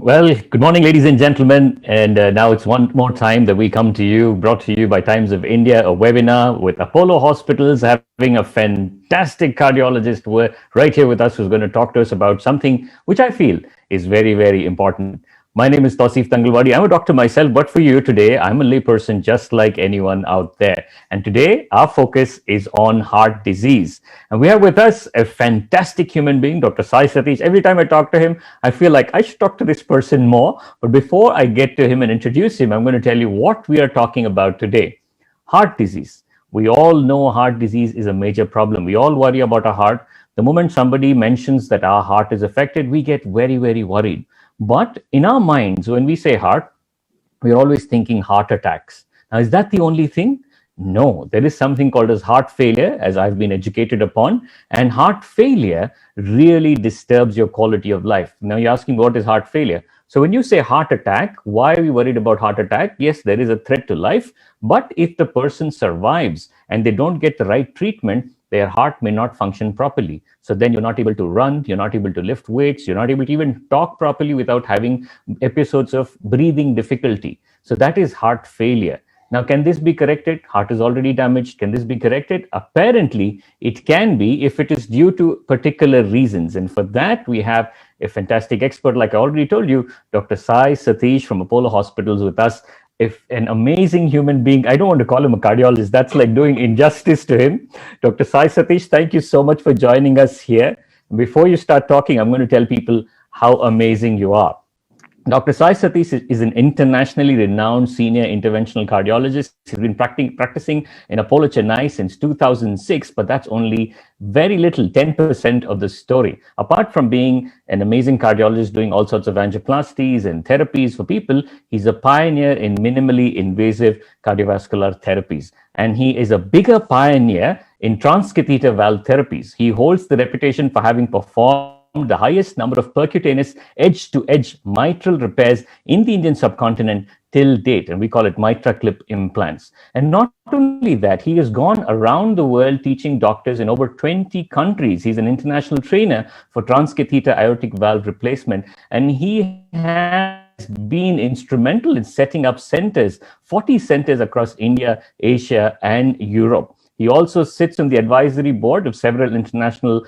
Well, good morning, ladies and gentlemen. And now it's one more time that we come to you, brought to you by Times of India, a webinar with Apollo Hospitals having a fantastic cardiologist right here with us who's going to talk to us about something which I feel is very, very important. My name is Tausif Tangalwadi. I'm a doctor myself, but for you today, I'm a layperson just like anyone out there. And today, our focus is on heart disease. And we have with us a fantastic human being, Dr. Sai Satish. Every time I talk to him, I feel like I should talk to this person more. But before I get to him and introduce him, I'm going to tell you what we are talking about today. Heart disease. We all know heart disease is a major problem. We all worry about our heart. The moment somebody mentions that our heart is affected, we get very, very worried. But in our minds, when we say heart, we're always thinking heart attacks. Now, is that the only thing? No, there is something called as heart failure, as I've been educated upon, and heart failure really disturbs your quality of life. Now, you're asking what is heart failure? So, when you say heart attack, why are we worried about heart attack? Yes, there is a threat to life, but if the person survives and they don't get the right treatment, their heart may not function properly. So then you're not able to run, you're not able to lift weights, you're not able to even talk properly without having episodes of breathing difficulty. So that is heart failure. Now, can this be corrected? Heart is already damaged. Can this be corrected? Apparently, it can be if it is due to particular reasons. And for that, we have a fantastic expert, like I already told you, Dr. Sai Satish from Apollo Hospitals with us. If an amazing human being, I don't want to call him a cardiologist, that's like doing injustice to him. Dr. Sai Satish, thank you so much for joining us here. Before you start talking, I'm going to tell people how amazing you are. Dr. Sai Satish is an internationally renowned senior interventional cardiologist. He's been practicing in Apollo Chennai since 2006, but that's only very little, 10% of the story. Apart from being an amazing cardiologist doing all sorts of angioplasties and therapies for people, he's a pioneer in minimally invasive cardiovascular therapies. And he is a bigger pioneer in transcatheter valve therapies. He holds the reputation for having performed the highest number of percutaneous edge-to-edge mitral repairs in the Indian subcontinent till date, and we call it MitraClip implants. And not only that, he has gone around the world teaching doctors in over 20 countries. He's an international trainer for transcatheter aortic valve replacement, and he has been instrumental in setting up centers, 40 centers across India, Asia, and Europe. He also sits on the advisory board of several international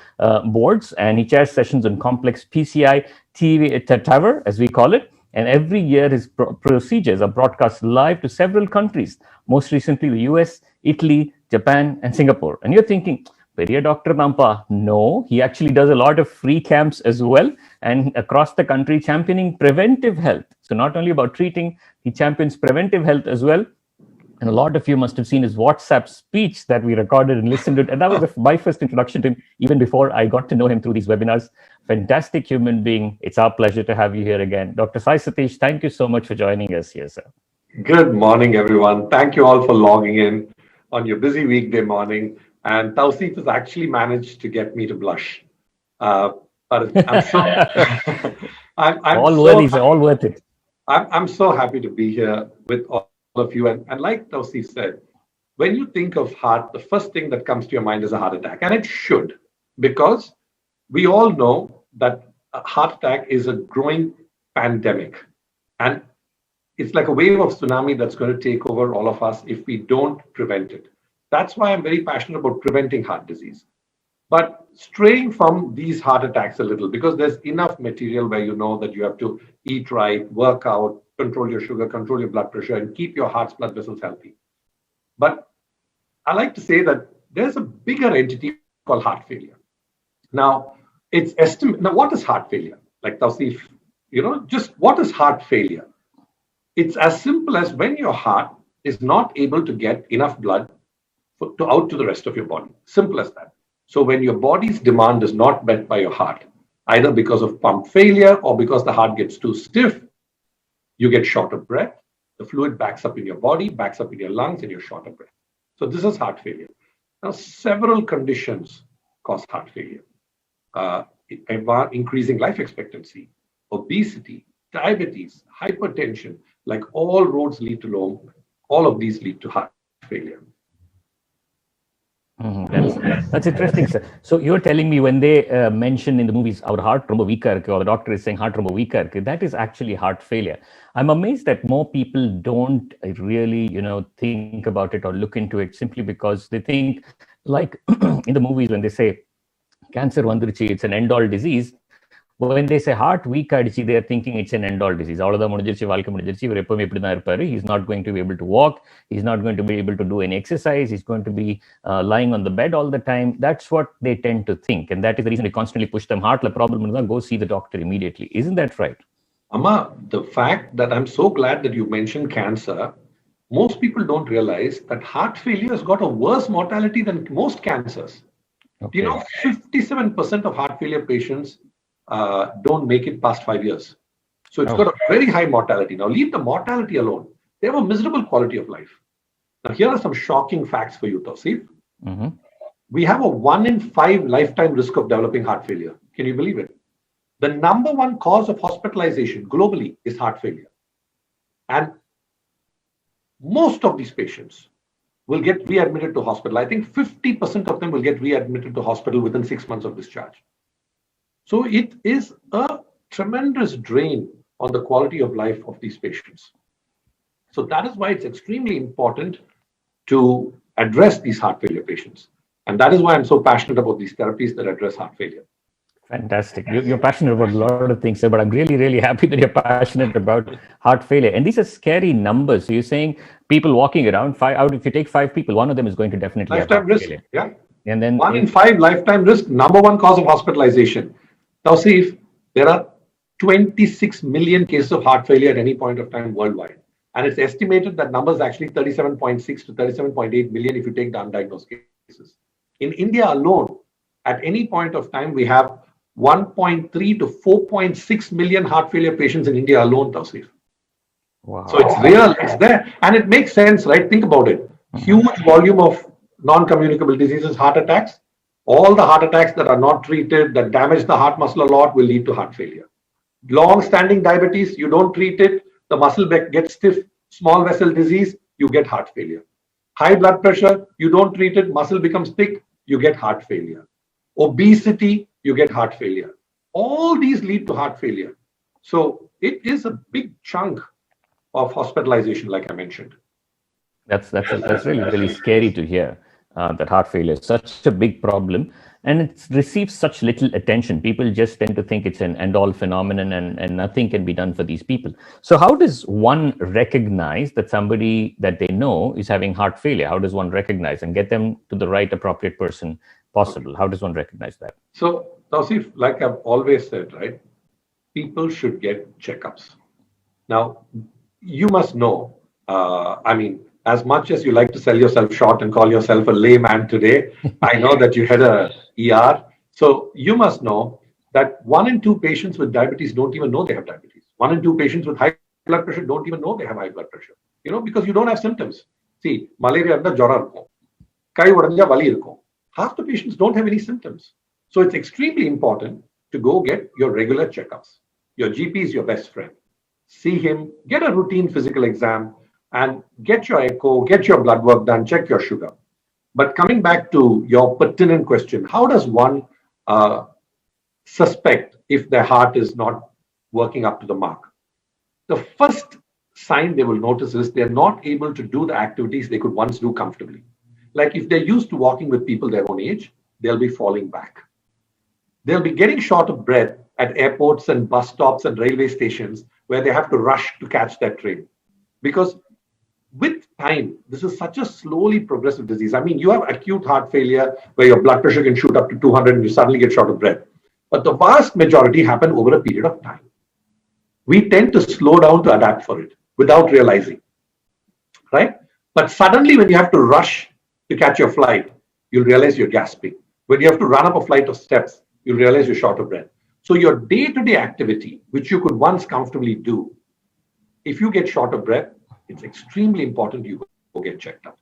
boards, and he chairs sessions on complex PCI TAVR, as we call it. And every year, his procedures are broadcast live to several countries, most recently the US, Italy, Japan, and Singapore. And you're thinking, Peria Dr. Nampa? No, he actually does a lot of free camps as well, and across the country championing preventive health. So not only about treating, he champions preventive health as well. And a lot of you must have seen his WhatsApp speech that we recorded and listened to. And that was my first introduction to him, even before I got to know him through these webinars. Fantastic human being. It's our pleasure to have you here again. Dr. Sai Satish, thank you so much for joining us here, sir. Good morning, everyone. Thank you all for logging in on your busy weekday morning. And Tausif has actually managed to get me to blush. But I'm so, all worth it. I'm so happy to be here with all of you. And like Tausif said, when you think of heart, the first thing that comes to your mind is a heart attack. And it should, because we all know that a heart attack is a growing pandemic. And it's like a wave of tsunami that's going to take over all of us if we don't prevent it. That's why I'm very passionate about preventing heart disease. But straying from these heart attacks a little, because there's enough material where you know that you have to eat right, work out, control your sugar, control your blood pressure, and keep your heart's blood vessels healthy. But I like to say that there's a bigger entity called heart failure. Now, Now, what is heart failure? Like Tausif, just what is heart failure? It's as simple as when your heart is not able to get enough blood out to the rest of your body. Simple as that. So when your body's demand is not met by your heart, either because of pump failure or because the heart gets too stiff, you get short of breath. The fluid backs up in your body, backs up in your lungs, and you're short of breath. So this is heart failure. Now, several conditions cause heart failure. Increasing life expectancy, obesity, diabetes, hypertension, like all roads lead to Rome, all of these lead to heart failure. That's interesting, sir. So you're telling me when they mention in the movies our heart ரொம்ப weaker இருக்கு, or the doctor is saying heart ரொம்ப weaker இருக்கு, that is actually heart failure. I'm amazed that more people don't really, think about it or look into it simply because they think, like in the movies when they say cancer வந்துருச்சு, it's an end all disease. When they say heart weak ஆயிடுச்சு, they are thinking it's an end all disease. அவ்வளவுதான், முடிஞ்சிருச்சு, வாழ்க்கை முடிஞ்சிருச்சு, இவர் எப்பவுமே இப்படி தான் இருப்பாரு. He's not going to be able to walk. He's not going to be able to do any exercise. He's going to be lying on the bed all the time. That's what they tend to think. And that is the reason they constantly push them. Heartla problem இருந்தா go see the doctor immediately. Isn't that right? Amma, the fact that I'm so glad that you mentioned cancer, most people don't realize that heart failure has got a worse mortality than most cancers. Okay. 57% of heart failure patients don't make it past 5 years. So it's got a very high mortality. Now, leave the mortality alone. They have a miserable quality of life. Now, here are some shocking facts for you, Tausif. We have a 1 in 5 lifetime risk of developing heart failure. Can you believe it? The number one cause of hospitalization globally is heart failure. And most of these patients will get readmitted to hospital. I think 50% of them will get readmitted to hospital within 6 months of discharge. So it is a tremendous drain on the quality of life of these patients. So that is why it's extremely important to address these heart failure patients. And that is why I'm so passionate about these therapies that address heart failure. Fantastic. You're passionate about a lot of things, sir, but I'm really, really happy that you're passionate about heart failure. And these are scary numbers. So you're saying people walking around, if you take 5 people, one of them is going to definitely lifetime have heart risk. failure. Yeah. And then 1 in 5 lifetime risk, number one cause of hospitalization. Now, see, if there are 26 million cases of heart failure at any point of time worldwide, and it's estimated that number is actually 37.6 to 37.8 million if you take the undiagnosed cases. In India alone, at any point of time, we have 1.3 to 4.6 million heart failure patients in India alone, Tausif. Wow. So it's real, it's there. And it makes sense, right? Think about it. Huge volume of non-communicable diseases, heart attacks. All the heart attacks that are not treated, that damage the heart muscle a lot, will lead to heart failure. Long-standing diabetes, you don't treat it, the muscle gets stiff. Small vessel disease, you get heart failure. High blood pressure, you don't treat it, muscle becomes thick, you get heart failure. Obesity, you get heart failure. All these lead to heart failure. So it is a big chunk of hospitalization, like I mentioned. That's really, really scary to hear. That heart failure is such a big problem, and it receives such little attention. People just tend to think it's an end-all phenomenon, and nothing can be done for these people. So how does one recognize that somebody that they know is having heart failure? How does one recognize and get them to the right appropriate person possible? How does one recognize that? So, Tausif, like I've always said, right, people should get checkups. Now, you must know, as much as you like to sell yourself short and call yourself a layman today, I know that you had a ER. So you must know that 1 in 2 patients with diabetes don't even know they have diabetes. 1 in 2 patients with high blood pressure don't even know they have high blood pressure. Because you don't have symptoms. See, malaria irundha jwara irukum. Kai odanja vali irukum. Half the patients don't have any symptoms. So it's extremely important to go get your regular checkups. Your GP is your best friend. See him, get a routine physical exam, and get your echo, get your blood work done, check your sugar. But coming back to your pertinent question, how does one suspect if their heart is not working up to the mark? The first sign they will notice is they're not able to do the activities they could once do comfortably. Like if they're used to walking with people their own age, they'll be falling back. They'll be getting short of breath at airports and bus stops and railway stations where they have to rush to catch their train. Because with time, this is such a slowly progressive disease. I mean, you have acute heart failure where your blood pressure can shoot up to 200 and you suddenly get short of breath. But the vast majority happen over a period of time. We tend to slow down to adapt for it without realizing, right? But suddenly when you have to rush to catch your flight, you'll realize you're gasping. When you have to run up a flight of steps, you'll realize you're short of breath. So your day-to-day activity, which you could once comfortably do, if you get short of breath, it's extremely important you go get checked out.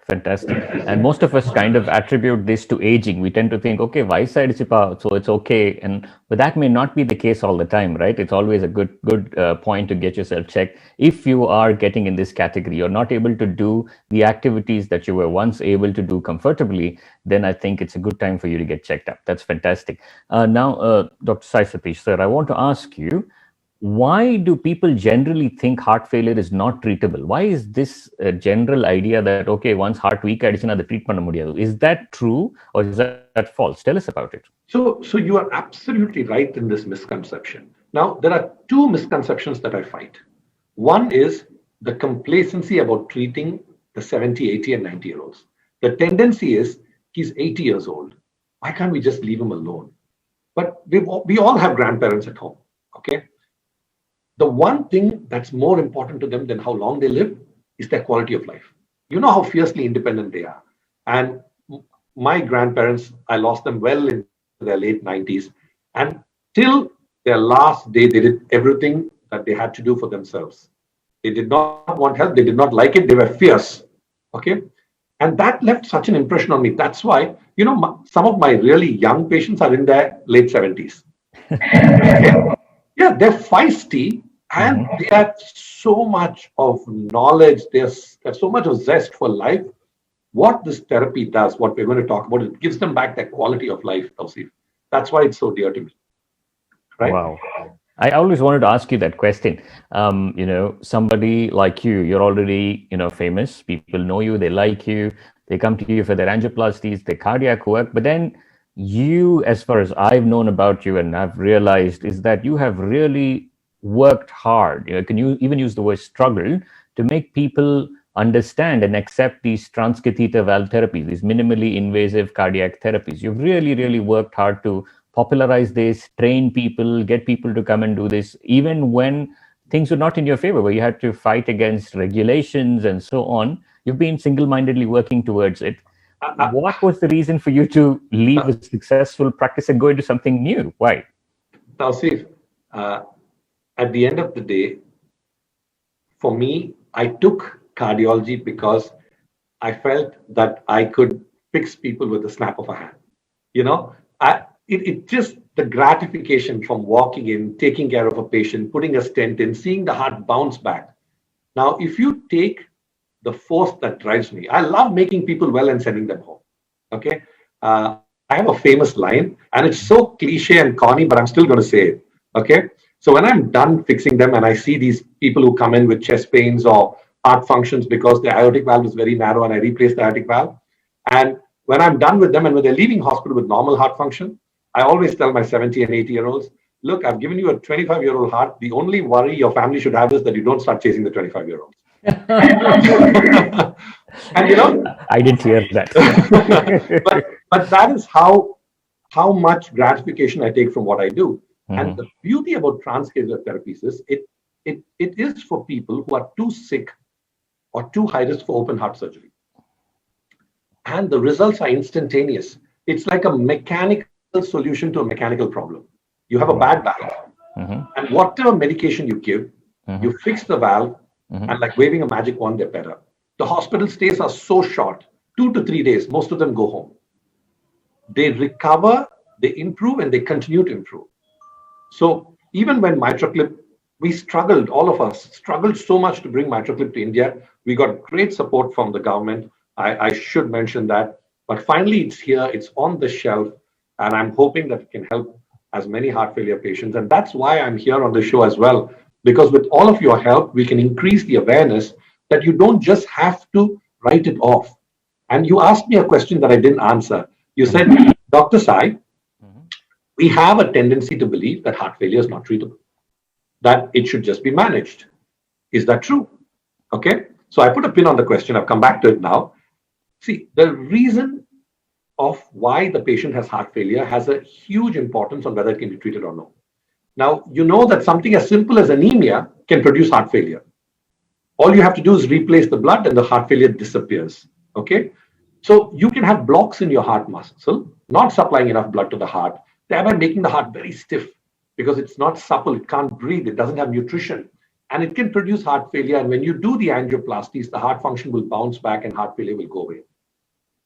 Fantastic. And most of us kind of attribute this to aging. We tend to think, okay, vaisayidichupa, so it's okay. But that may not be the case all the time, right? It's always a good point to get yourself checked. If you are getting in this category, you're not able to do the activities that you were once able to do comfortably, then I think it's a good time for you to get checked up. That's fantastic. Now, Dr. Sai Satish, sir, I want to ask you, why do people generally think heart failure is not treatable? Why is this general idea that, okay, once heart weak addition, the treat panna mudiyadu? Is that true or is that false? Tell us about it. So you are absolutely right in this misconception. Now, there are two misconceptions that I fight. One is the complacency about treating the 70, 80, and 90-year-olds. The tendency is he's 80 years old. Why can't we just leave him alone? But we all have grandparents at home, okay? The one thing that's more important to them than how long they live is their quality of life. You know how fiercely independent they are. And my grandparents, I lost them well in their late 90s. And till their last day, they did everything that they had to do for themselves. They did not want help. They did not like it. They were fierce. Okay. And that left such an impression on me. That's why, some of my really young patients are in their late 70s. Yeah, they're feisty and they have so much of knowledge. They have so much of zest for life. What this therapy does, what we're going to talk about, it gives them back their quality of life, Tawseef. That's why it's so dear to me. Right? Wow. I always wanted to ask you that question. Somebody like you're already, famous. People know you, they like you, they come to you for their angioplasties, their cardiac work. But then you, as far as I've known about you and I've realized, is that you have really worked hard. Can you even use the word struggle to make people understand and accept these transcatheter valve therapies, these minimally invasive cardiac therapies? You've really, really worked hard to popularize this, train people, get people to come and do this, even when things were not in your favor, where you had to fight against regulations and so on. You've been single-mindedly working towards it. What was the reason for you to leave a successful practice and go into something new? Why? Tawseef, at the end of the day, for me, I took cardiology because I felt that I could fix people with the snap of a hand. It just the gratification from walking in, taking care of a patient, putting a stent in, seeing the heart bounce back. Now, if you take the force that drives me, I love making people well and sending them home. Okay. I have a famous line and it's so cliche and corny, but I'm still going to say it. Okay. So when I'm done fixing them and I see these people who come in with chest pains or heart functions because the aortic valve is very narrow and I replace the aortic valve. And when I'm done with them and when they're leaving hospital with normal heart function, I always tell my 70 and 80-year-olds, look, I've given you a 25-year-old heart. The only worry your family should have is that you don't start chasing the 25-year-olds. And I didn't hear that. but that is how much gratification I take from what I do. Mm-hmm. And the beauty about transcatheter therapies is it is for people who are too sick or too high risk for open heart surgery. And the results are instantaneous. It's like a mechanical solution to a mechanical problem. You have a bad valve, and whatever medication you give, you fix the valve, and like waving a magic wand, they're better. The hospital stays are so short, 2 to 3 days. Most of them go home. They recover, they improve, and they continue to improve. So even when MitraClip, we struggled, all of us struggled so much to bring MitraClip to India. We got great support from the government. I should mention that. But finally, it's here, it's on the shelf, and I'm hoping that it can help as many heart failure patients. And that's why I'm here on the show as well, because with all of your help, we can increase the awareness that you don't just have to write it off. And you asked me a question that I didn't answer. You said, Dr. Sai, we have a tendency to believe that heart failure is not treatable, that it should just be managed. Is that true? Okay. So I put a pin on the question. I've come back to it now. See, the reason of why the patient has heart failure has a huge importance on whether it can be treated or no. Now, you know that something as simple as anemia can produce heart failure. All you have to do is replace the blood and the heart failure disappears. Okay. So you can have blocks in your heart muscle, not supplying enough blood to the heart, thereby making the heart very stiff because it's not supple, it can't breathe, it doesn't have nutrition. and it can produce heart failure. And when you do the angioplasties, the heart function will bounce back and heart failure will go away.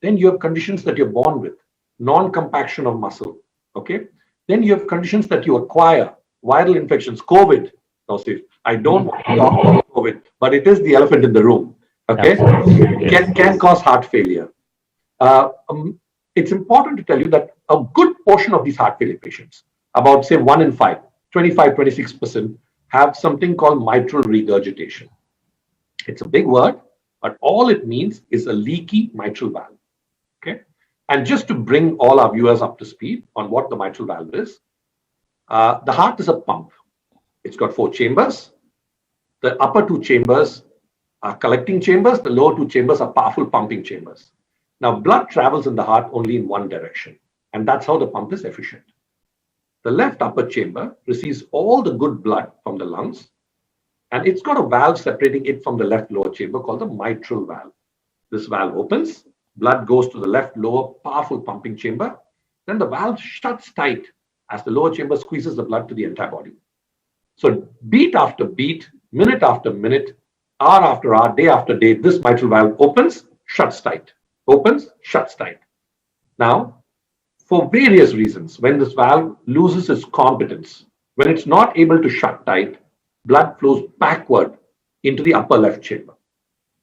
Then you have conditions that you're born with, non-compaction of muscle. Okay. Then you have conditions that you acquire, viral infections, COVID. Now, Steve, I don't want to talk about COVID, but it is the elephant in the room. Okay. Can cause heart failure. It's important to tell you that a good portion of these heart failure patients, about say 1 in 5, 25, 26%, have something called mitral regurgitation. It's a big word, but all it means is a leaky mitral valve. Okay. And just to bring all our viewers up to speed on what the mitral valve is, the heart is a pump. It's got 4 chambers. The upper 2 chambers are collecting chambers. The lower 2 chambers are powerful pumping chambers. Now, blood travels in the heart only in one direction, and that's how the pump is efficient. The left upper chamber receives all the good blood from the lungs, and it's got a valve separating it from the left lower chamber called the mitral valve. This valve opens, blood goes to the left lower powerful pumping chamber, then the valve shuts tight as the lower chamber squeezes the blood to the entire body. So beat after beat, minute after minute, hour after hour, day after day, this mitral valve opens, shuts tight, opens, shuts tight. Now, for various reasons, when this valve loses its competence, when it's not able to shut tight, blood flows backward into the upper left chamber.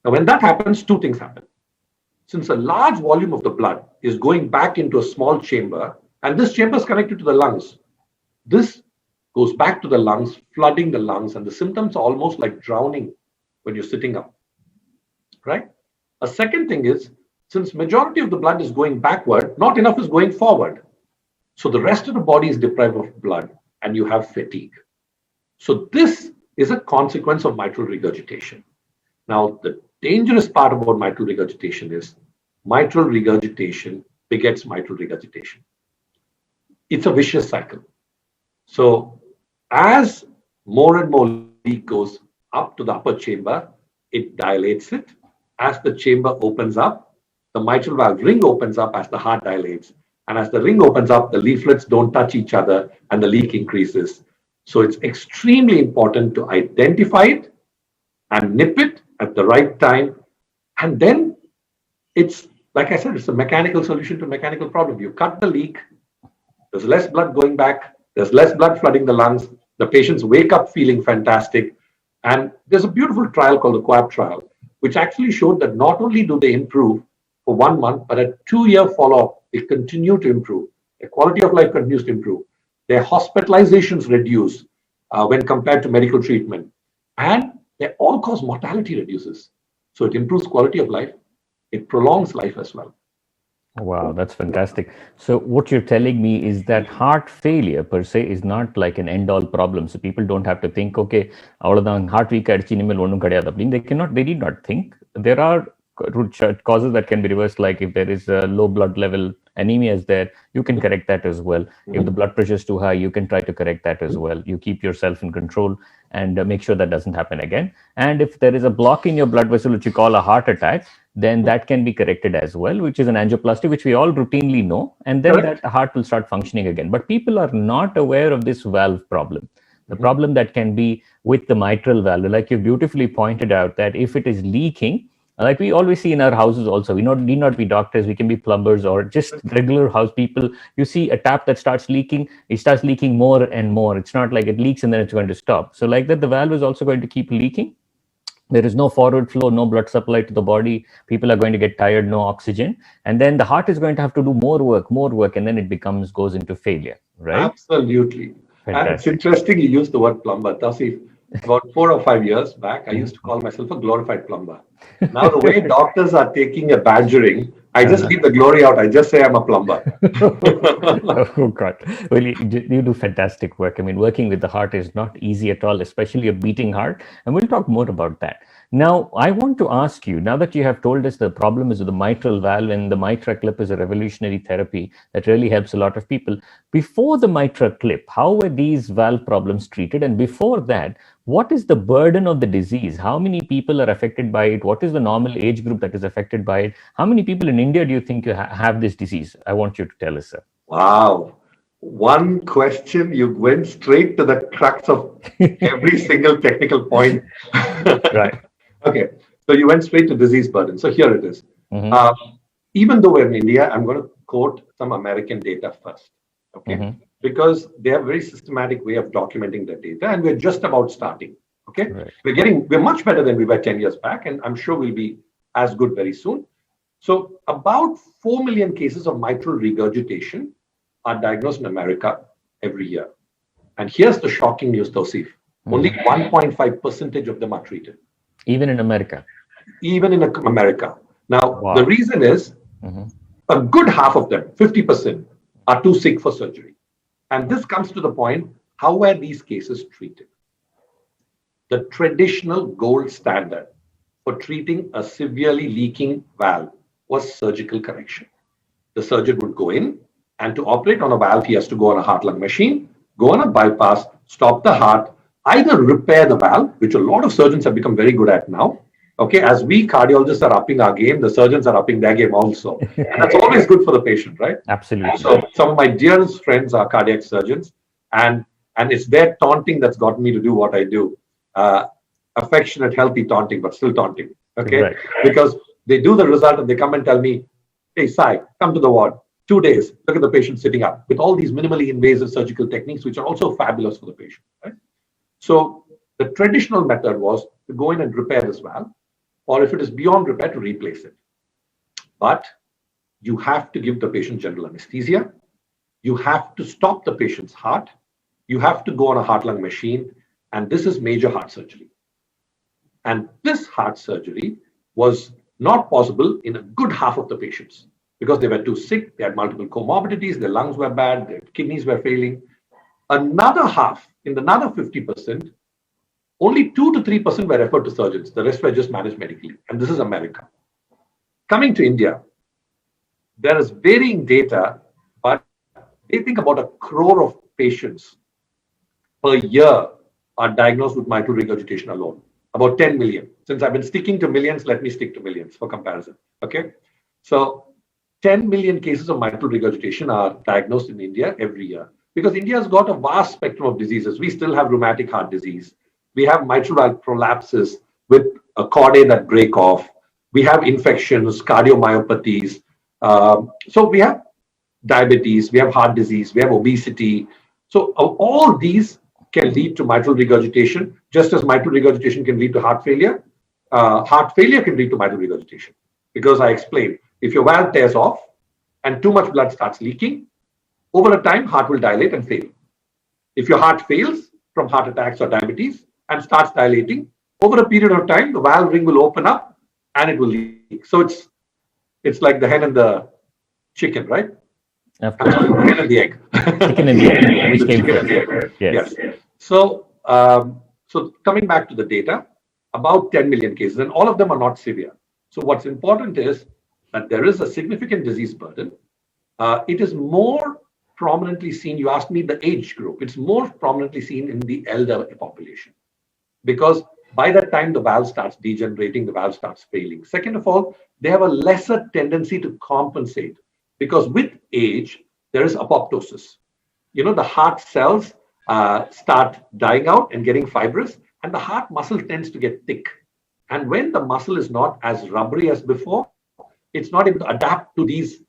Now, when that happens, 2 things happen. Since a large volume of the blood is going back into a small chamber, and this chamber is connected to the lungs, this goes back to the lungs, flooding the lungs, and the symptoms are almost like drowning when you're sitting up, right? A second thing is, since majority of the blood is going backward, not enough is going forward. So the rest of the body is deprived of blood and you have fatigue. So this is a consequence of mitral regurgitation. Now, the dangerous part about mitral regurgitation is mitral regurgitation begets mitral regurgitation. It's a vicious cycle. So as more and more leak goes up to the upper chamber, it dilates it. As the chamber opens up, the mitral valve ring opens up as the heart dilates. And as the ring opens up, the leaflets don't touch each other and the leak increases. So it's extremely important to identify it and nip it at the right time. And then it's, like I said, it's a mechanical solution to a mechanical problem. You cut the leak, there's less blood going back, there's less blood flooding the lungs, the patients wake up feeling fantastic. And there's a beautiful trial called the COAPT trial, which actually showed that not only do they improve for 1 month, but at 2-year follow-up, they continue to improve. Their quality of life continues to improve. Their hospitalizations reduce when compared to medical treatment. And their all-cause mortality reduces. So it improves quality of life. It prolongs life as well. Wow, that's fantastic. So what you're telling me is that heart failure per se is not like an end-all problem. So people don't have to think, okay, heart weak, they need not think. There are root causes that can be reversed, like if there is a low blood level, anemia is there, you can correct that as well. If the blood pressure is too high, you can try to correct that as well. You keep yourself in control and make sure that doesn't happen again. And if there is a block in your blood vessel, which you call a heart attack, then that can be corrected as well, which is an angioplasty, which we all routinely know. And then that heart will start functioning again. But people are not aware of this valve problem. The problem that can be with the mitral valve, like you beautifully pointed out, that if it is leaking, like we always see in our houses also, we need not be doctors, we can be plumbers or just regular house people. You see a tap that starts leaking, it starts leaking more and more. It's not like it leaks and then it's going to stop. So like that, the valve is also going to keep leaking. There is no forward flow, no blood supply to the body. People are going to get tired, no oxygen. And then the heart is going to have to do more work, and then it goes into failure, right? Absolutely. And it's interesting you use the word plumber. Tasif, about 4 or 5 years back, I used to call myself a glorified plumber. Now, the way doctors are taking a badgering, I just leave the glory out. I just say I'm a plumber. Oh, God. Well, you do fantastic work. I mean, working with the heart is not easy at all, especially a beating heart. And we'll talk more about that. Now, I want to ask you, now that you have told us the problem is with the mitral valve and the Mitra clip is a revolutionary therapy that really helps a lot of people. Before the Mitra clip, how were these valve problems treated? And before that, what is the burden of the disease? How many people are affected by it? What is the normal age group that is affected by it? How many people in India do you think have this disease? I want you to tell us, sir. Wow. One question, you went straight to the crux of every single technical point. Right. Okay, so you went straight to disease burden. So here it is. Mm-hmm. Uh, Even though we're in India, I'm going to quote some American data first. Okay, Mm-hmm. because they have a very systematic way of documenting their data, and we're just about starting. Okay, Right. we're much better than we were 10 years back, and I'm sure we'll be as good very soon. So about 4 million cases of mitral regurgitation are diagnosed in America every year. And here's the shocking news, Tausif. Only 1.5% of them are treated, Even in America. even in America. Now, the Wow. reason is Mm-hmm. a good half of them, 50%, are too sick for surgery. And this comes to the point, how were these cases treated? The traditional gold standard for treating a severely leaking valve was surgical correction. The surgeon would go in, and to operate on a valve, he has to go on a heart lung machine, go on a bypass, stop the heart, either repair the valve, which a lot of surgeons have become very good at now. Okay, as we cardiologists are upping our game, the surgeons are upping their game also. And that's always good for the patient, right? Absolutely. So some of my dearest friends are cardiac surgeons, and it's their taunting that's gotten me to do what I do. Affectionate, healthy taunting, but still taunting. Okay, Right. because they do the result and they come and tell me, "Hey, Sai, come to the ward. 2 days. Look at the patient sitting up with all these minimally invasive surgical techniques, which are also fabulous for the patient." Right? So the traditional method was to go in and repair this valve, or if it is beyond repair, to replace it. But you have to give the patient general anesthesia. You have to stop the patient's heart. You have to go on a heart lung machine. And this is major heart surgery. And this heart surgery was not possible in a good half of the patients because they were too sick. They had multiple comorbidities. Their lungs were bad. Their kidneys were failing. Another half, in another 50%, only 2 to 3% were referred to surgeons. The rest were just managed medically. And this is America. Coming to India, there is varying data, but they think about 1 crore of patients per year are diagnosed with mitral regurgitation alone. About 10 million. Since I've been sticking to millions, let me stick to millions for comparison. Okay. So 10 million cases of mitral regurgitation are diagnosed in India every year because India has got a vast spectrum of diseases. We still have rheumatic heart disease. We have mitral valve prolapses with a chordae that break off. We have infections, cardiomyopathies. So we have diabetes, we have heart disease, we have obesity. So all these can lead to mitral regurgitation, just as mitral regurgitation can lead to heart failure. Heart failure can lead to mitral regurgitation because I explained, if your valve tears off and too much blood starts leaking, over a time, heart will dilate and fail. If your heart fails from heart attacks or diabetes and starts dilating, over a period of time, the valve ring will open up and it will leak. So it's like the hen and the chicken, right? Of I'm course. sorry, the hen and the egg. Chicken and the egg. Which The came chicken and first? the egg. Yes. Yes. So, so coming back to the data, about 10 million cases, and all of them are not severe. So what's important is that there is a significant disease burden. It is more prominently seen, you asked me the age group, it's more prominently seen in the elder population because by that time the valve starts degenerating, the valve starts failing. Second of all, they have a lesser tendency to compensate because with age, there is apoptosis. You know, the heart cells start dying out and getting fibrous, and the heart muscle tends to get thick. And when the muscle is not as rubbery as before, it's not able to adapt to these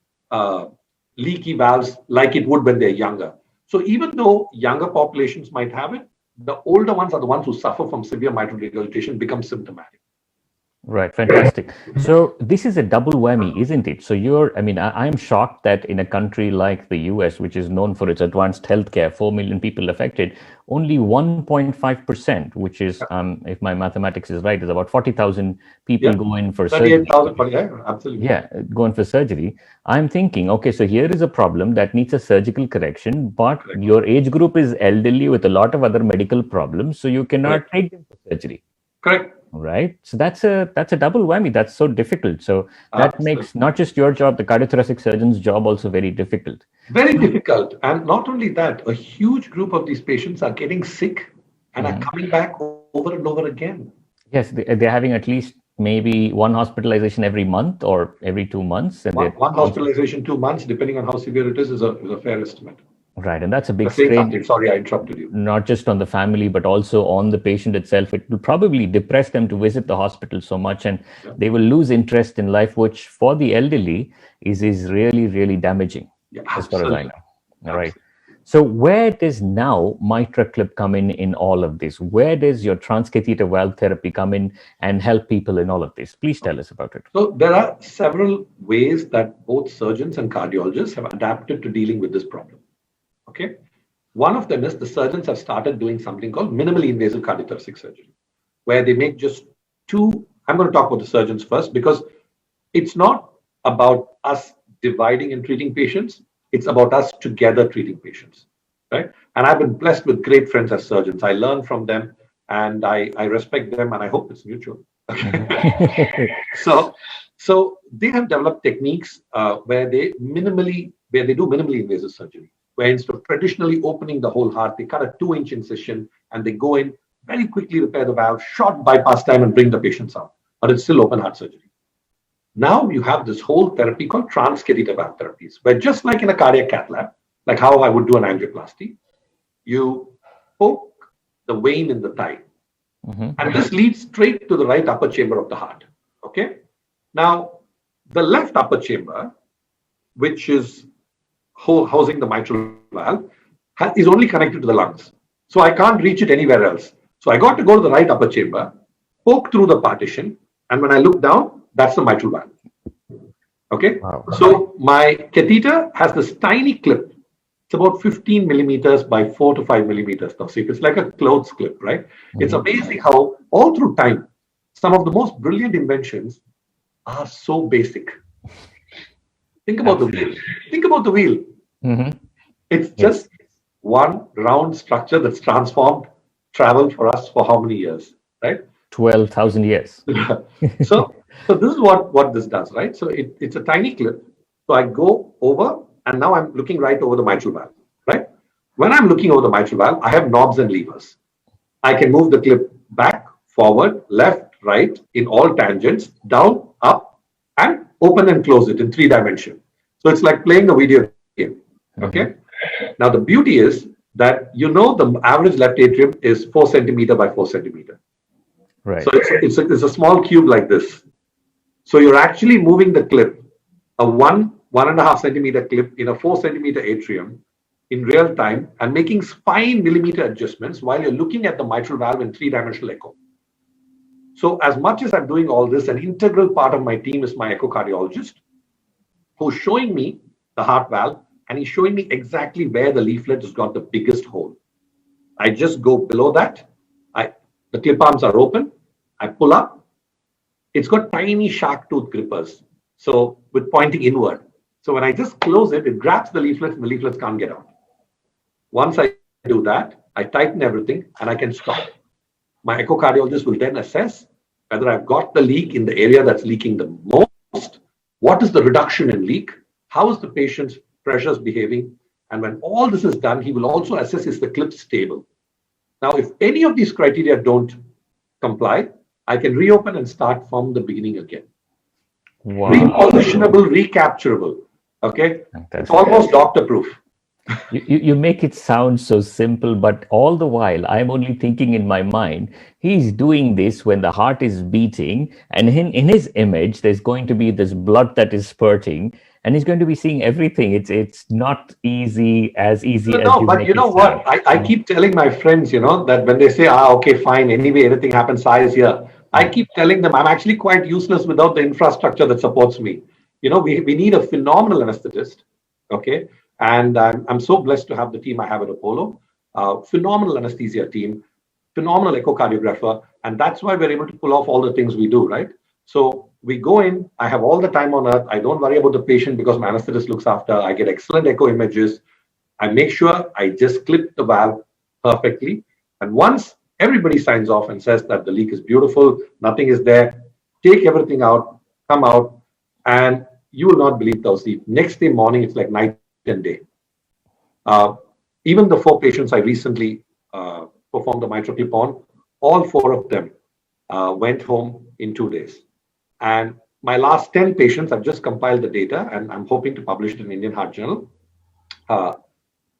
leaky valves like it would when they're younger. So even though younger populations might have it, the older ones are the ones who suffer from severe mitral regurgitation, become symptomatic. Right, fantastic. So this is a double whammy, isn't it? So I'm shocked that in a country like the US, which is known for its advanced healthcare, 4 million people affected, only 1.5%, which is, if my mathematics is right, is about 40,000 people go in for surgery. 38,000, yeah, absolutely. Yeah, go in for surgery. I'm thinking, okay, so here is a problem that needs a surgical correction, but your age group is elderly with a lot of other medical problems, so you cannot take them for surgery. Correct. Right. So that's a double whammy. That's so difficult. So that makes not just your job, the cardiothoracic surgeon's job also very difficult. Very difficult. And not only that, a huge group of these patients are getting sick and are coming back over and over again. Yes, they're having at least maybe one hospitalization every month or every 2 months. And one hospitalization 2 months, depending on how severe it is a fair estimate. Right. And that's a big Saying strain, something. Sorry, I interrupted you. not just on the family, but also on the patient itself. It will probably depress them to visit the hospital so much, and Yeah. they will lose interest in life, which for the elderly is really, really damaging, Yeah, as far as I absolutely. know. All right. So where does now MitraClip come in all of this? Where does your transcatheter valve therapy come in and help people in all of this? Please tell us about it. So there are several ways that both surgeons and cardiologists have adapted to dealing with this problem. Okay. One of them is the surgeons have started doing something called minimally invasive cardiothoracic surgery, where they make just two. I'm going to talk about the surgeons first because it's not about us dividing and treating patients. It's about us together treating patients, right? And I've been blessed with great friends as surgeons. I learn from them and I respect them and I hope it's mutual. So, so they have developed techniques where they do minimally invasive surgery, where instead of traditionally opening the whole heart, they cut a 2-inch incision and they go in, very quickly repair the valve, short bypass time, and bring the patients out. But it's still open heart surgery. Now you have this whole therapy called transcatheter valve therapies, where just like in a cardiac cath lab, like how I would do an angioplasty, you poke the vein in the thigh, and this leads straight to the right upper chamber of the heart. Okay. Now, the left upper chamber, which is housing the mitral valve, is only connected to the lungs. So I can't reach it anywhere else. So I got to go to the right upper chamber, poke through the partition, and when I look down, that's the mitral valve. Okay. Wow. So my catheter has this tiny clip. It's about 15 millimeters by 4 to 5 millimeters. So it's like a clothes clip, right? It's amazing how all through time, some of the most brilliant inventions are so basic. Think about the wheel. Think about the wheel. It's just one round structure that's transformed, traveled for us for how many years, right? 12,000 years. So this is what this does, right? So it's a tiny clip. So I go over, and now I'm looking right over the mitral valve, right? When I'm looking over the mitral valve, I have knobs and levers. I can move the clip back, forward, left, right, in all tangents, down, up, and open and close it in 3 dimensions. So it's like playing a video game, okay? Now the beauty is that the average left atrium is 4 centimeter by 4 centimeter. Right. So it's a small cube like this. So you're actually moving the clip, a 1.5 centimeter clip in a 4 centimeter atrium in real time, and making fine millimeter adjustments while you're looking at the mitral valve in 3-dimensional echo. So as much as I'm doing all this, an integral part of my team is my echocardiologist, who's showing me the heart valve, and he's showing me exactly where the leaflet has got the biggest hole. I just go below that. The clip arms are open. I pull up. It's got tiny shark tooth grippers, so with pointing inward. So when I just close it, it grabs the leaflets, and the leaflets can't get out. Once I do that, I tighten everything, and I can stop. My echocardiologist will then assess whether I've got the leak in the area that's leaking the most. What is the reduction in leak? How is the patient's pressures behaving? And when all this is done, he will also assess, is the clip stable? Now, if any of these criteria don't comply, I can reopen and start from the beginning again. Wow. Repositionable, recapturable. Okay. Fantastic. It's almost doctor proof. You make it sound so simple, but all the while I'm only thinking in my mind, he's doing this when the heart is beating, and in his image, there's going to be this blood that is spurting, and he's going to be seeing everything. It's not easy as you but make you know it what? sound. I keep telling my friends, that when they say, okay, fine, anyway, anything happens, size here. I keep telling them I'm actually quite useless without the infrastructure that supports me. We need a phenomenal anesthetist. Okay. And I'm so blessed to have the team I have at Apollo. Phenomenal anesthesia team, phenomenal echocardiographer. And that's why we're able to pull off all the things we do, right? So we go in, I have all the time on earth. I don't worry about the patient because my anesthetist looks after. I get excellent echo images. I make sure I just clip the valve perfectly. And once everybody signs off and says that the leak is beautiful, nothing is there, take everything out, come out, and you will not believe those. Next day morning, it's like night and day. Even the 4 patients I recently performed the MitraClip on, all 4 of them went home in 2 days. And my last 10 patients, I've just compiled the data and I'm hoping to publish it in Indian Heart Journal.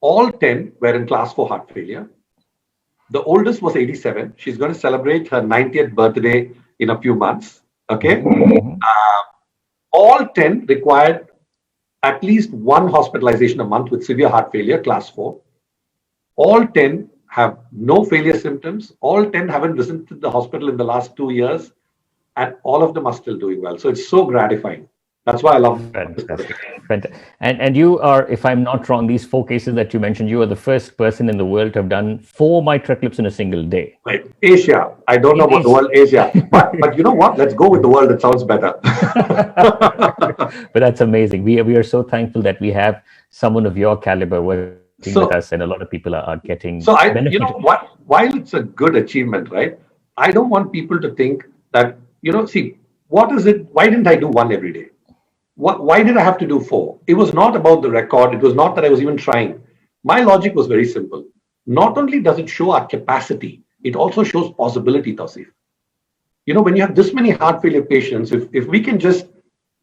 All 10 were in class 4 heart failure. The oldest was 87. She's going to celebrate her 90th birthday in a few months. Okay. All 10 required at least one hospitalization a month with severe heart failure, class 4. All 10 have no failure symptoms. All 10 haven't visited the hospital in the last 2 years. And all of them are still doing well. So it's so gratifying. That's why I love Fantastic. And you are, if I'm not wrong, these 4 cases that you mentioned, you are the first person in the world to have done 4 MitraClips in a single day. Right. Asia. I don't know about the world, Asia. But you know what? Let's go with the world. It sounds better. But that's amazing. We are so thankful that we have someone of your caliber working with us, and a lot of people are getting. So you know what? While it's a good achievement, right? I don't want people to think that, see, what is it? Why didn't I do 1 every day? Why did I have to do 4? It was not about the record. It was not that I was even trying. My logic was very simple. Not only does it show our capacity, it also shows possibility, Tausif. When you have this many heart failure patients, if we can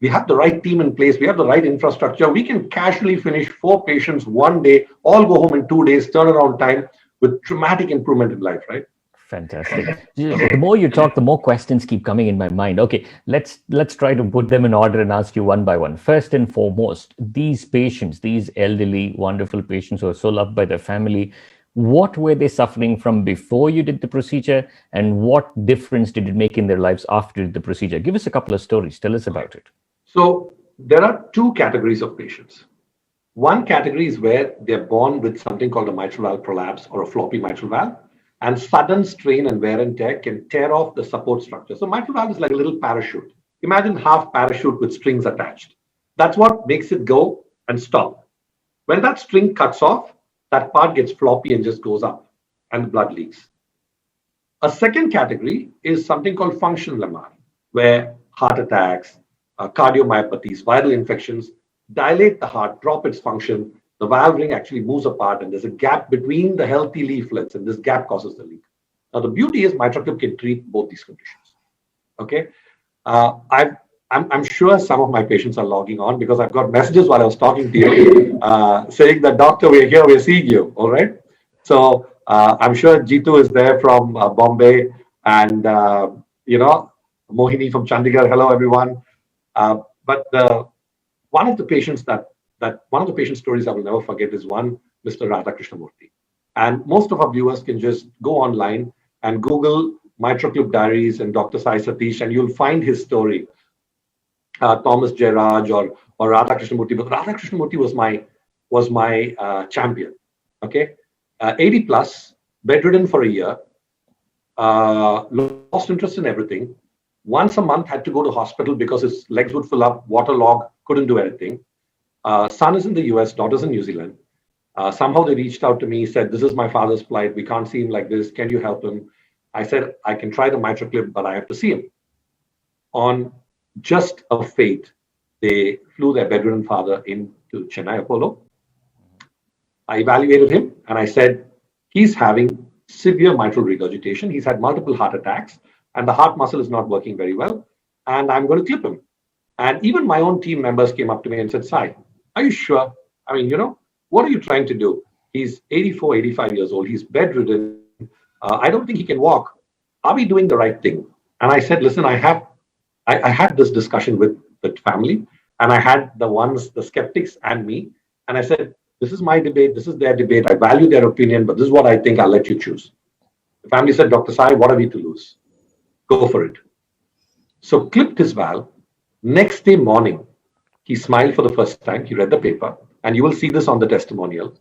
we have the right team in place, we have the right infrastructure, we can casually finish 4 patients 1 day, all go home in 2 days, turnaround time with dramatic improvement in life, right? Fantastic. The more you talk, the more questions keep coming in my mind. Okay, let's try to put them in order and ask you one by one. First and foremost, these patients, these elderly, wonderful patients who are so loved by their family, what were they suffering from before you did the procedure, and what difference did it make in their lives after you did the procedure? Give us a couple of stories. Tell us about it. So there are 2 categories of patients. One category is where they're born with something called a mitral valve prolapse or a floppy mitral valve. And sudden strain and wear and tear can tear off the support structure. So mitral valve is like a little parachute. Imagine half parachute with strings attached. That's what makes it go and stop. When that string cuts off, that part gets floppy and just goes up and the blood leaks. A second category is something called functional MR, where heart attacks, cardiomyopathies, viral infections dilate the heart, drop its function. The valve ring actually moves apart and there's a gap between the healthy leaflets, and this gap causes the leak. Now, the beauty is MitraClip can treat both these conditions. Okay. I'm sure some of my patients are logging on because I've got messages while I was talking to you saying that, doctor, we're here, we're seeing you. All right. So I'm sure Jitu is there from Bombay, and, Mohini from Chandigarh. Hello, everyone. But one of the patients one of the patient stories I will never forget is one Mr. Radha Krishnamurthy. And most of our viewers can just go online and Google MitraClip Diaries and Dr. Sai Satish, and you'll find his story. Thomas Jairaj or Radha Krishnamurthy. But Radha Krishnamurthy was my champion. Okay, 80 plus, bedridden for a year, lost interest in everything. Once a month had to go to hospital because his legs would fill up, waterlogged, couldn't do anything. Son is in the US, daughter's in New Zealand. Somehow they reached out to me, said, this is my father's plight. We can't see him like this. Can you help him? I said, I can try the MitraClip, but I have to see him. On just a fate, they flew their bedridden father into Chennai Apollo. I evaluated him and I said, he's having severe mitral regurgitation. He's had multiple heart attacks and the heart muscle is not working very well. And I'm going to clip him. And even my own team members came up to me and said, Sai, are you sure? I mean, what are you trying to do? He's 84, 85 years old. He's bedridden. I don't think he can walk. Are we doing the right thing? And I said, listen, I had this discussion with the family, and I had the skeptics and me. And I said, this is my debate. This is their debate. I value their opinion, but this is what I think. I'll let you choose. The family said, Dr. Sai, what are we to lose? Go for it. So clipped his valve. Next day morning, he smiled for the first time. He read the paper, and you will see this on the testimonial.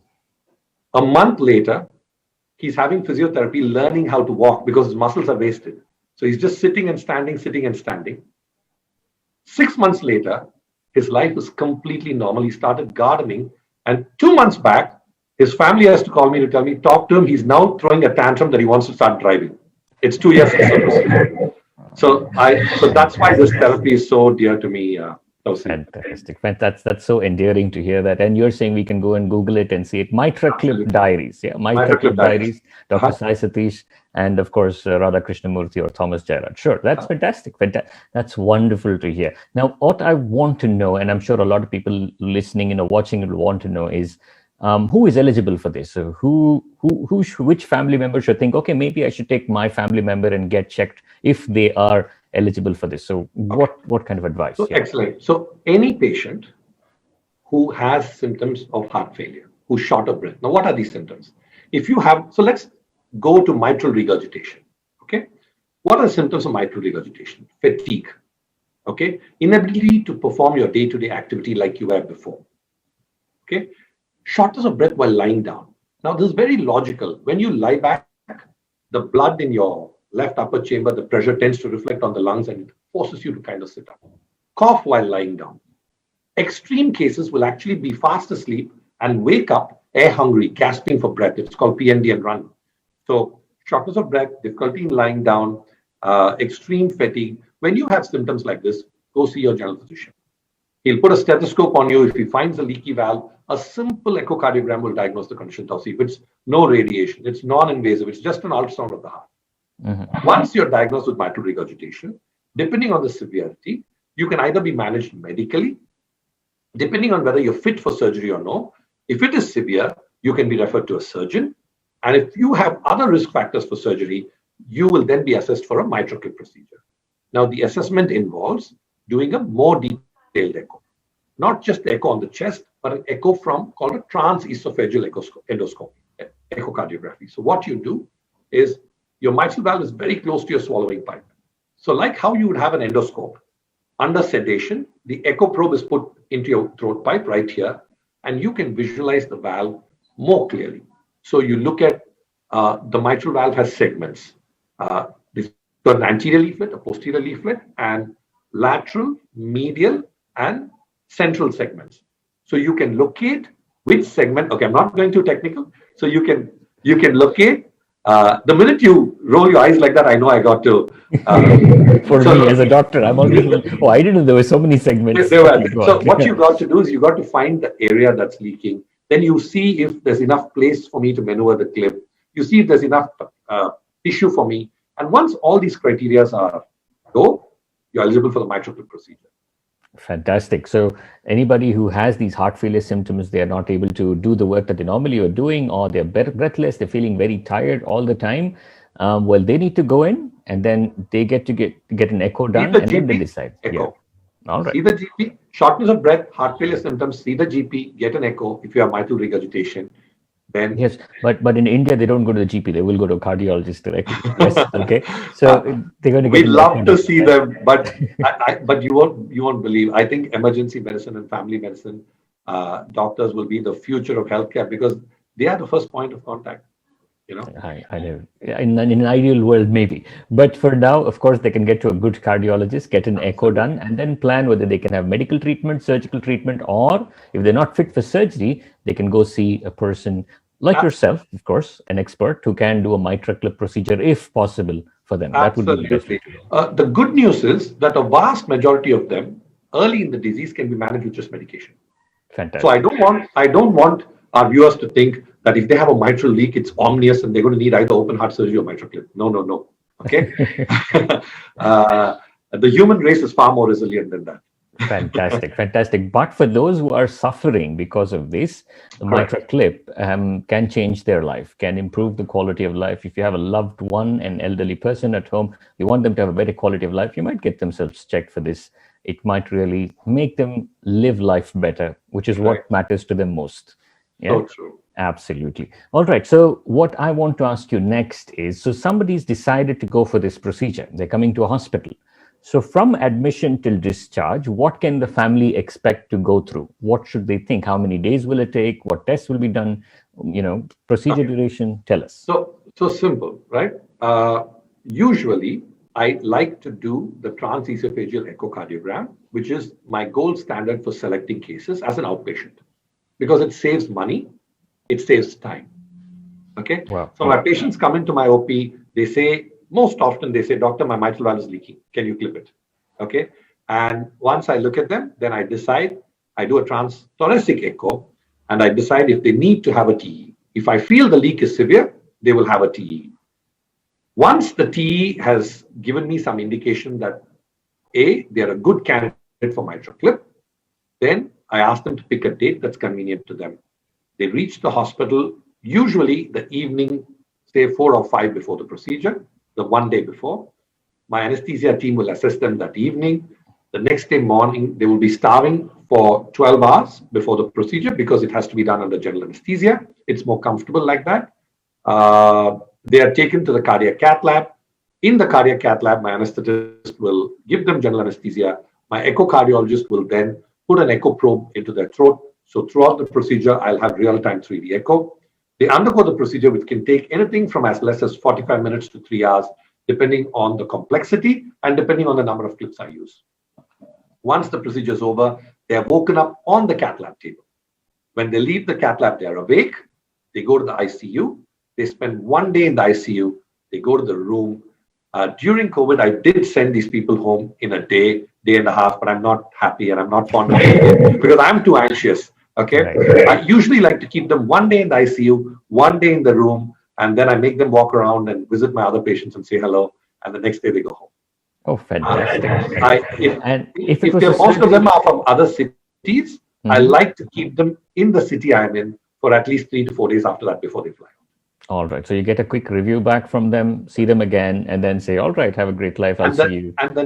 A month later, he's having physiotherapy, learning how to walk because his muscles are wasted. So he's just sitting and standing, sitting and standing. 6 months later, his life is completely normal. He started gardening. And 2 months back, his family has to call me to tell me, talk to him. He's now throwing a tantrum that he wants to start driving. It's 2 years since. So that's why this therapy is so dear to me. Fantastic. That's so endearing to hear that. And you're saying we can go and Google it and see it. MitraClip Diaries. Yeah, MitraClip Diaries. Dr. Sai Satish, and of course, Radha Krishnamurthy or Thomas Jairaj. Sure, that's fantastic. That's wonderful to hear. Now, what I want to know, and I'm sure a lot of people listening and watching will want to know, is who is eligible for this? So which family member should think, okay, maybe I should take my family member and get checked if they are eligible for this? So what kind of advice? So excellent. So any patient who has symptoms of heart failure, who's short of breath. Now, what are these symptoms? If you have, so let's go to mitral regurgitation. Okay. What are the symptoms of mitral regurgitation? Fatigue. Okay. Inability to perform your day-to-day activity like you were before. Okay. Shortness of breath while lying down. Now, this is very logical. When you lie back, the blood in your left upper chamber, the pressure tends to reflect on the lungs and it forces you to kind of sit up. Cough while lying down. Extreme cases will actually be fast asleep and wake up air hungry, gasping for breath. It's called PND and run. So shortness of breath, difficulty in lying down, extreme fatigue. When you have symptoms like this, go see your general physician. He'll put a stethoscope on you. If he finds a leaky valve, a simple echocardiogram will diagnose the condition. If it's no radiation, it's non-invasive, it's just an ultrasound of the heart. Mm-hmm. Once you're diagnosed with mitral regurgitation, depending on the severity, you can either be managed medically, depending on whether you're fit for surgery or no. If it is severe, you can be referred to a surgeon. And if you have other risk factors for surgery, you will then be assessed for a MitraClip procedure. Now, the assessment involves doing a more detailed echo, not just the echo on the chest, but an echo from called a transesophageal endoscopy, echocardiography. So what you do is your mitral valve is very close to your swallowing pipe. So like how you would have an endoscope, under sedation, the echo probe is put into your throat pipe right here, and you can visualize the valve more clearly. So you look at the mitral valve has segments. There's an anterior leaflet, a posterior leaflet, and lateral, medial, and central segments. So you can locate which segment. Okay, I'm not going too technical. So you can locate. The minute you roll your eyes like that, I know I got to. For me as a doctor, I'm always like, oh, I didn't know there were so many segments. So what you got to do is you got to find the area that's leaking. Then you see if there's enough place for me to maneuver the clip. You see if there's enough tissue for me. And once all these criteria are you're eligible for the MitraClip procedure. Fantastic. So anybody who has these heart failure symptoms, they are not able to do the work that they normally are doing, or they're breathless, they're feeling very tired all the time. Well, they need to go in and then they get to get an echo done and then they decide. Echo. Yeah. All right. See the GP, shortness of breath, heart failure symptoms, see the GP, get an echo. If you have mitral regurgitation, then yes, but in India they don't go to the GP; they will go to a cardiologist directly. Yes, okay. So they're going to get. We'd love to see them, but but you won't believe. I think emergency medicine and family medicine doctors will be the future of healthcare because they are the first point of contact. You know, I know. In an ideal world, maybe, but for now, of course, they can get to a good cardiologist, get an echo done, and then plan whether they can have medical treatment, surgical treatment, or if they're not fit for surgery, they can go see a person like yourself, of course, an expert who can do a MitraClip procedure if possible for them. Absolutely. That would be the best. The good news is that a vast majority of them early in the disease can be managed with just medication. Fantastic. So I don't want our viewers to think that if they have a mitral leak, it's ominous and they're going to need either open heart surgery or MitraClip. No. Okay. The human race is far more resilient than that. Fantastic. But for those who are suffering because of this, the MitraClip can change their life, can improve the quality of life. If you have a loved one, an elderly person at home, you want them to have a better quality of life, you might get themselves checked for this. It might really make them live life better, which is what matters to them most. Yeah? So true. Absolutely. All right. So what I want to ask you next is, so somebody's decided to go for this procedure. They're coming to a hospital. So from admission till discharge, what can the family expect to go through? What should they think? How many days will it take? What tests will be done? Procedure duration, tell us. So simple, right? Usually, I like to do the transesophageal echocardiogram, which is my gold standard for selecting cases as an outpatient, because it saves money, it saves time. Okay? Wow. So my patients come into my OP, most often they say, doctor, my mitral valve is leaking. Can you clip it? Okay. And once I look at them, then I decide, I do a transthoracic echo, and I decide if they need to have a TE. If I feel the leak is severe, they will have a TE. Once the TE has given me some indication that they are a good candidate for MitraClip, then I ask them to pick a date that's convenient to them. They reach the hospital usually the evening, say 4 or 5 before the procedure, the one day before. My anesthesia team will assess them that evening. The next day morning, they will be starving for 12 hours before the procedure because it has to be done under general anesthesia. It's more comfortable like that. They are taken to the cardiac cath lab. In the cardiac cath lab, my anesthetist will give them general anesthesia. My echocardiologist will then put an echo probe into their throat. So throughout the procedure, I'll have real-time 3D echo. They undergo the procedure, which can take anything from as less as 45 minutes to 3 hours, depending on the complexity and depending on the number of clips I use. Once the procedure is over, they are woken up on the cath lab table. When they leave the cath lab, they are awake. They go to the ICU. They spend 1 day in the ICU. They go to the room. During COVID, I did send these people home in a day and a half, but I'm not happy and I'm not fond of it because I'm too anxious. Okay. Right. I usually like to keep them 1 day in the ICU, 1 day in the room, and then I make them walk around and visit my other patients and say hello. And the next day they go home. Oh, fantastic. If most of them are from other cities, I like to keep them in the city I'm in for at least 3 to 4 days after that before they fly. All right. So you get a quick review back from them, see them again, and then say, all right, have a great life. I'll see you. And the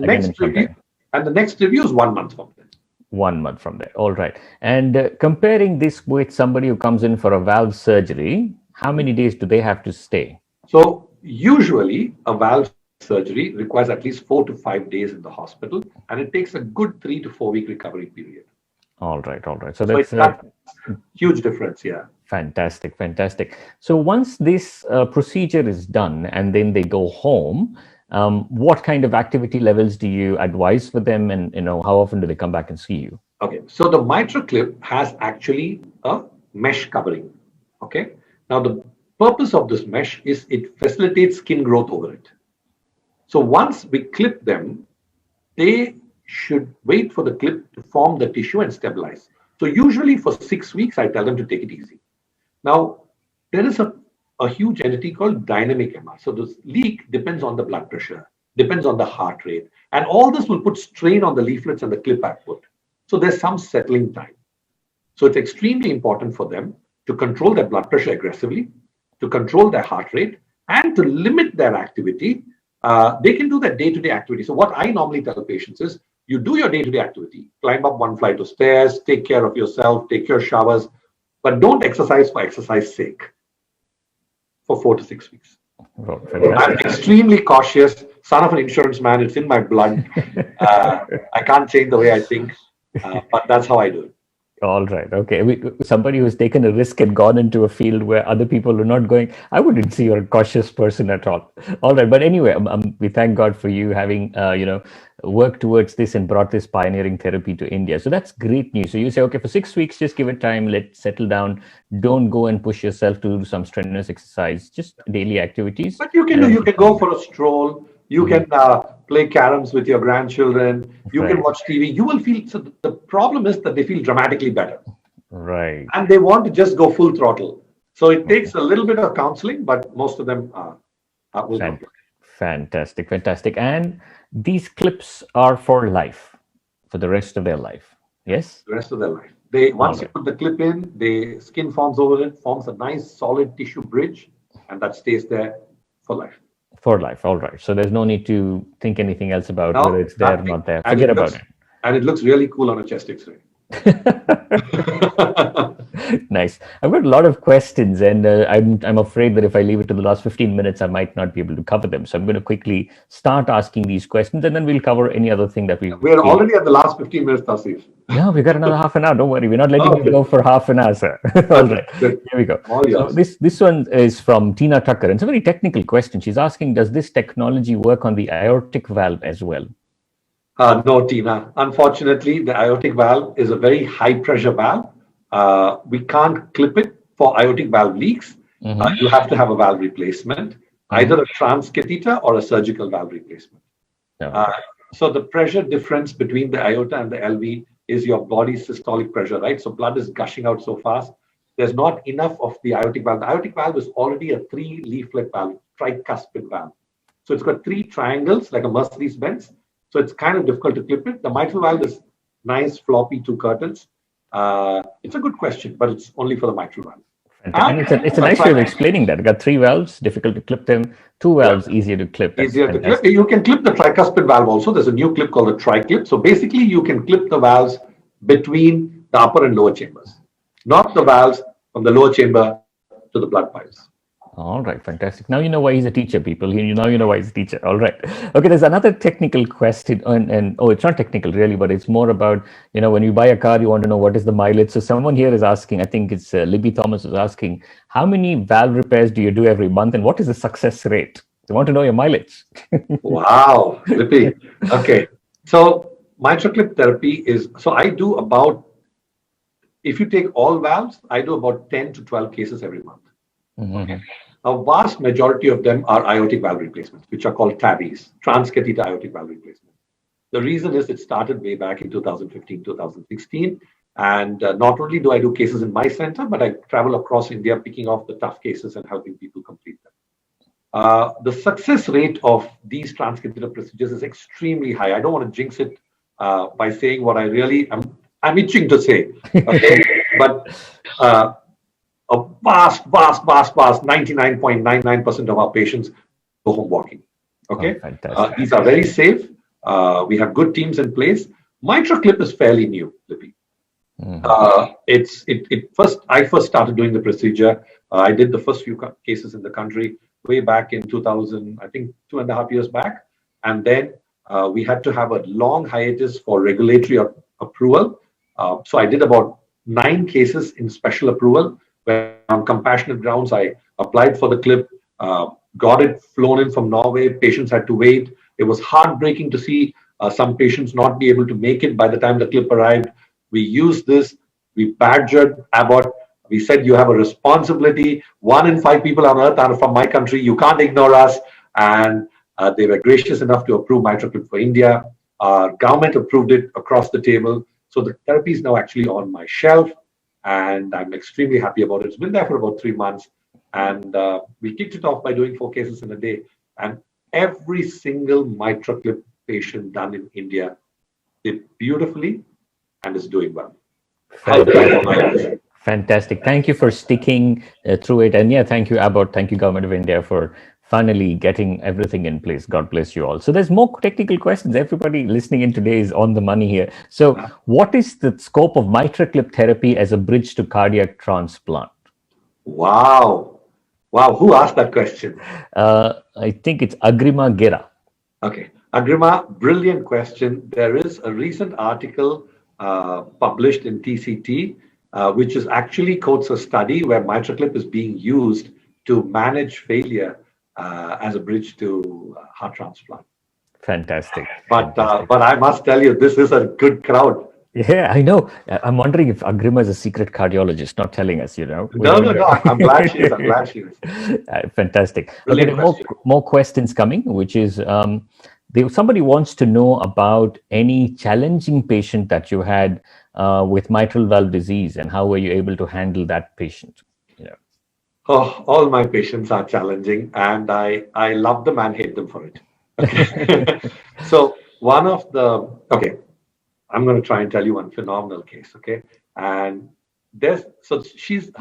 next review is 1 month from then. 1 month from there. All right. And comparing this with somebody who comes in for a valve surgery, how many days do they have to stay? So usually a valve surgery requires at least 4 to 5 days in the hospital, and it takes a good 3 to 4 week recovery period. All right. So that's a huge difference. Yeah. Fantastic. So once this procedure is done and then they go home, what kind of activity levels do you advise for them, and how often do they come back and see you? Okay. So the MitraClip has actually a mesh covering. Okay. Now the purpose of this mesh is it facilitates skin growth over it. So once we clip them, they should wait for the clip to form the tissue and stabilize. So usually for 6 weeks, I tell them to take it easy. Now, there is a huge entity called dynamic MR. So this leak depends on the blood pressure, depends on the heart rate, and all this will put strain on the leaflets and the clip output. So there's some settling time. So it's extremely important for them to control their blood pressure aggressively, to control their heart rate, and to limit their activity. They can do their day-to-day activity. So what I normally tell patients is, you do your day-to-day activity, climb up 1 flight of stairs, take care of yourself, take your showers, but don't exercise for exercise sake for 4 to 6 weeks. Oh, I'm extremely cautious. Son of an insurance man, it's in my blood. I can't change the way I think, but that's how I do it. All right. Okay. Somebody who's taken a risk and gone into a field where other people are not going, I wouldn't see you're a cautious person at all. All right. But anyway, we thank God for you having, worked towards this and brought this pioneering therapy to India. So that's great news. So you say, okay, for 6 weeks, just give it time, let settle down. Don't go and push yourself to do some strenuous exercise, just daily activities. But you can go for a stroll. You can play caroms with your grandchildren. You can watch TV. You will feel, so the problem is that they feel dramatically better. Right. And they want to just go full throttle. So it takes a little bit of counseling, but most of them will not. Fantastic. And these clips are for life, for the rest of their life. Yes? The rest of their life. Once you put the clip in, the skin forms over it, forms a nice solid tissue bridge, and that stays there for life. For life. All right. So there's no need to think anything else about whether it's there or not there. Forget about it. And it looks really cool on a chest X-ray. Nice. I've got a lot of questions, and I'm afraid that if I leave it to the last 15 minutes, I might not be able to cover them. So I'm going to quickly start asking these questions, and then we'll cover any other thing that we're already at the last 15 minutes, Tausif. Yeah, we've got another half an hour. Don't worry. We're not letting you go for half an hour, sir. All right. Here we go. So this one is from Tina Tucker. And it's a very technical question. She's asking, does this technology work on the aortic valve as well? No, Tina. Unfortunately, the aortic valve is a very high pressure valve. We can't clip it for aortic valve leaks. You have to have a valve replacement, either a transcatheter or a surgical valve replacement. So the pressure difference between the aorta and the LV is your body's systolic pressure, right? So blood is gushing out so fast. There's not enough of the aortic valve. The aortic valve is already a 3-leaflet valve, tricuspid valve. So it's got 3 triangles like a Mercedes-Benz. So it's kind of difficult to clip it. The mitral valve is nice, floppy, 2 curtains. It's a good question, but it's only for the mitral valve. And it's a nice way of explaining that. Got three valves, difficult to clip them. Two valves, easier to clip. That's easier fantastic. To clip. You can clip the tricuspid valve also. There's a new clip called the tri-clip. So basically, you can clip the valves between the upper and lower chambers, not the valves from the lower chamber to the blood pipes. All right, fantastic. Now you know why he's a teacher, people. Now you know why he's a teacher. All right. Okay, there's another technical question, and oh, it's not technical really, but it's more about, when you buy a car, you want to know what is the mileage. So someone here is asking, I think it's Libby Thomas is asking, how many valve repairs do you do every month, and what is the success rate? They want to know your mileage. Wow, Libby. Okay, so MitraClip therapy is, so I do about, if you take all valves, I do about 10 to 12 cases every month. Mm-hmm. Okay. A vast majority of them are aortic valve replacements, which are called TAVIs, transcatheter aortic valve replacements. The reason is it started way back in 2015, 2016. And not only do I do cases in my center, but I travel across India picking off the tough cases and helping people complete them. The success rate of these transcatheter procedures is extremely high. I don't want to jinx it by saying what I really I'm itching to say. Okay? But a vast 99.99% of our patients go home walking. Okay, these are very safe. We have good teams in place. MitraClip is fairly new, Libby. I first started doing the procedure. I did the first few cases in the country way back in 2000, I think 2.5 years back, and then we had to have a long hiatus for regulatory approval. So I did about 9 cases in special approval. Where on compassionate grounds, I applied for the clip, got it flown in from Norway. Patients had to wait. It was heartbreaking to see some patients not be able to make it by the time the clip arrived. We used this. We badgered Abbott. We said, you have a responsibility. 1 in 5 people on earth are from my country. You can't ignore us. And they were gracious enough to approve MitraClip for India. Our government approved it across the table. So the therapy is now actually on my shelf. And I'm extremely happy about it. It's been there for about 3 months. And we kicked it off by doing 4 cases in a day. And every single MitraClip patient done in India did beautifully and is doing well. Fantastic. Thank you for sticking through it. And yeah, thank you, Abbott. Thank you, Government of India, for finally getting everything in place. God bless you all. So there's more technical questions. Everybody listening in today is on the money here. So what is the scope of MitraClip therapy as a bridge to cardiac transplant? Wow. Who asked that question? I think it's Agrima Gera. Okay. Agrima, brilliant question. There is a recent article published in TCT, which is actually quotes a study where MitraClip is being used to manage failure as a bridge to heart transplant. Fantastic. But I must tell you, this is a good crowd. Yeah, I know. I'm wondering if Agrima is a secret cardiologist, not telling us, No. I'm glad she is. Fantastic. Okay, more questions coming, which is somebody wants to know about any challenging patient that you had with mitral valve disease, and how were you able to handle that patient? Oh, all my patients are challenging, and I love them and hate them for it. Okay. So I'm going to try and tell you one phenomenal case. Okay, and her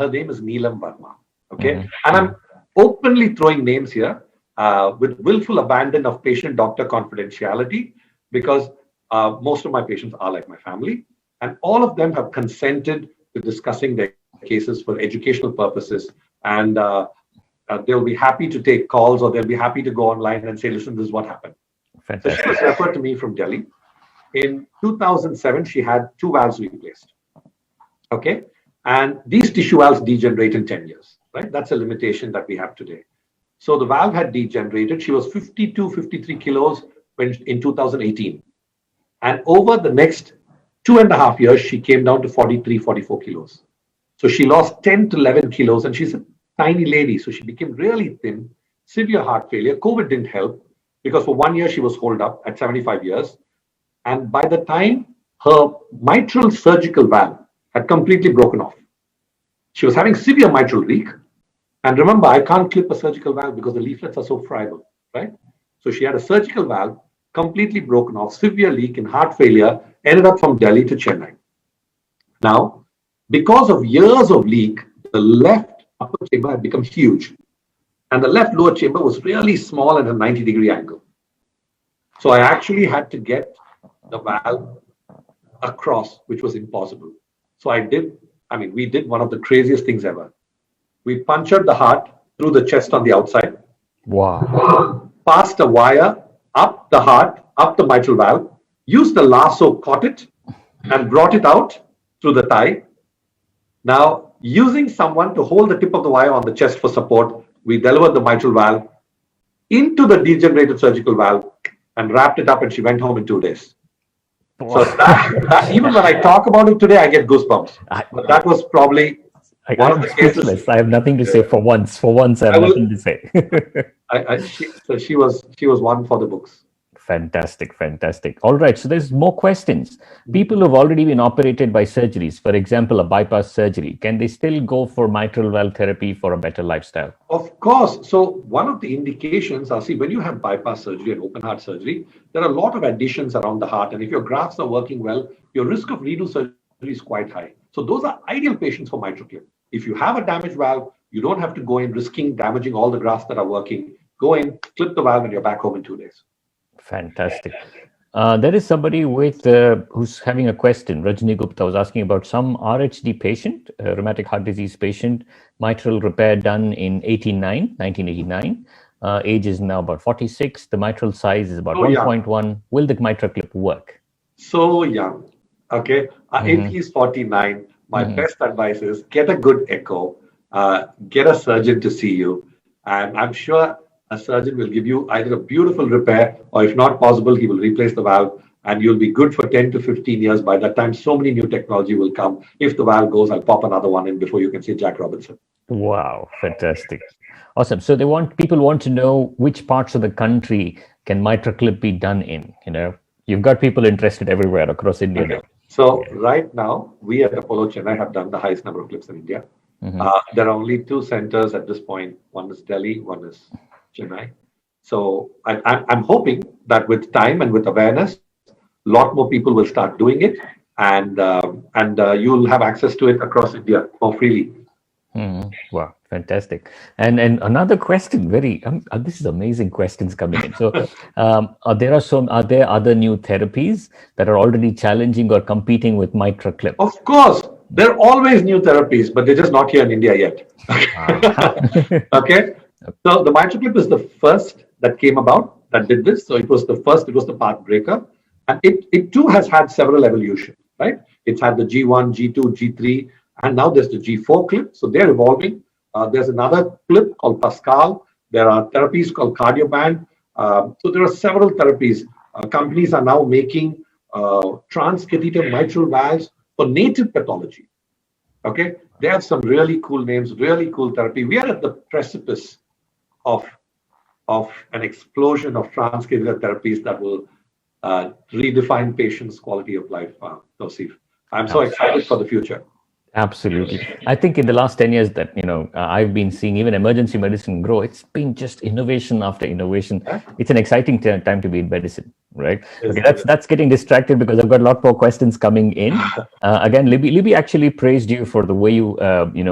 name is Neelam Verma. Okay, and I'm openly throwing names here with willful abandon of patient-doctor confidentiality, because most of my patients are like my family, and all of them have consented to discussing their cases for educational purposes. And they'll be happy to take calls, or they'll be happy to go online and say, listen, this is what happened. Fantastic. So she was referred to me from Delhi. In 2007, she had 2 valves replaced. Okay. And these tissue valves degenerate in 10 years, right? That's a limitation that we have today. So the valve had degenerated. She was 52, 53 kilos in 2018. And over the next 2.5 years, she came down to 43, 44 kilos. So she lost 10 to 11 kilos, and she's a tiny lady. So she became really thin, severe heart failure. COVID didn't help, because for 1 year she was holed up at 75 years. And by the time her mitral surgical valve had completely broken off, she was having severe mitral leak. And remember, I can't clip a surgical valve because the leaflets are so friable, right? So she had a surgical valve completely broken off, severe leak in heart failure, ended up from Delhi to Chennai. Now, because of years of leak, the left upper chamber had become huge, and the left lower chamber was really small at a 90-degree angle. So I actually had to get the valve across, which was impossible. So we did one of the craziest things ever. We punctured the heart through the chest on the outside, Wow. passed a wire up the heart, up the mitral valve, used the lasso, caught it, and brought it out through the thigh. Now, using someone to hold the tip of the wire on the chest for support, we delivered the mitral valve into the degenerated surgical valve and wrapped it up, and she went home in 2 days. So even when I talk about it today, I get goosebumps. But that was probably one of the cases. I have nothing to say for once. For once, I have nothing to say. She was one for the books. Fantastic, fantastic. All right, so there's more questions. People who've already been operated by surgeries, for example, a bypass surgery, can they still go for mitral valve therapy for a better lifestyle? Of course. So one of the indications are, when you have bypass surgery and open heart surgery, there are a lot of additions around the heart. And if your grafts are working well, your risk of redo surgery is quite high. So those are ideal patients for MitraClip. If you have a damaged valve, you don't have to go in risking damaging all the grafts that are working. Go in, clip the valve, and you're back home in 2 days. Fantastic. There is somebody with who's having a question. Rajni Gupta was asking about some RHD patient, rheumatic heart disease patient, mitral repair done in 1989. Age is now about 46. The mitral size is about 1.1. Will the MitraClip work? So young. Okay. If he's 49, my best advice is get a good echo, get a surgeon to see you, and I'm sure a surgeon will give you either a beautiful repair, or if not possible, he will replace the valve, and you'll be good for 10 to 15 years. By that time, so many new technology will come. If the valve goes, I'll pop another one in before you can see Jack Robinson. Wow, fantastic. Awesome. So people want to know which parts of the country can MitraClip be done in. You've got people interested everywhere across India. Okay. So right now, we at Apollo Chennai have done the highest number of clips in India. There are only 2 centers at this point. One is Delhi, one is Chennai. So I'm hoping that with time and with awareness, a lot more people will start doing it, and you'll have access to it across India more freely. Wow, fantastic. And another question, this is amazing questions coming in. So are there other new therapies that are already challenging or competing with MitraClip? Of course, there are always new therapies, but they're just not here in India yet. Okay. So the MitraClip is the first that came about that did this. So it was the first, it was the path breaker. And it too has had several evolutions, right? It's had the G1, G2, G3, and now there's the G4 clip. So they're evolving. There's another clip called Pascal. There are therapies called Cardioband. So there are several therapies. Companies are now making transcatheter mitral valves for native pathology. Okay, they have some really cool names, really cool therapy. We are at the precipice of an explosion of transcatheter therapies that will redefine patients' quality of life. Tawseef, I'm so excited for the future. Absolutely. I think in the last 10 years that, I've been seeing even emergency medicine grow, it's been just innovation after innovation. It's an exciting time to be in medicine, right? Okay, that's getting distracted because I've got a lot more questions coming in. Again, Libby actually praised you for the way you,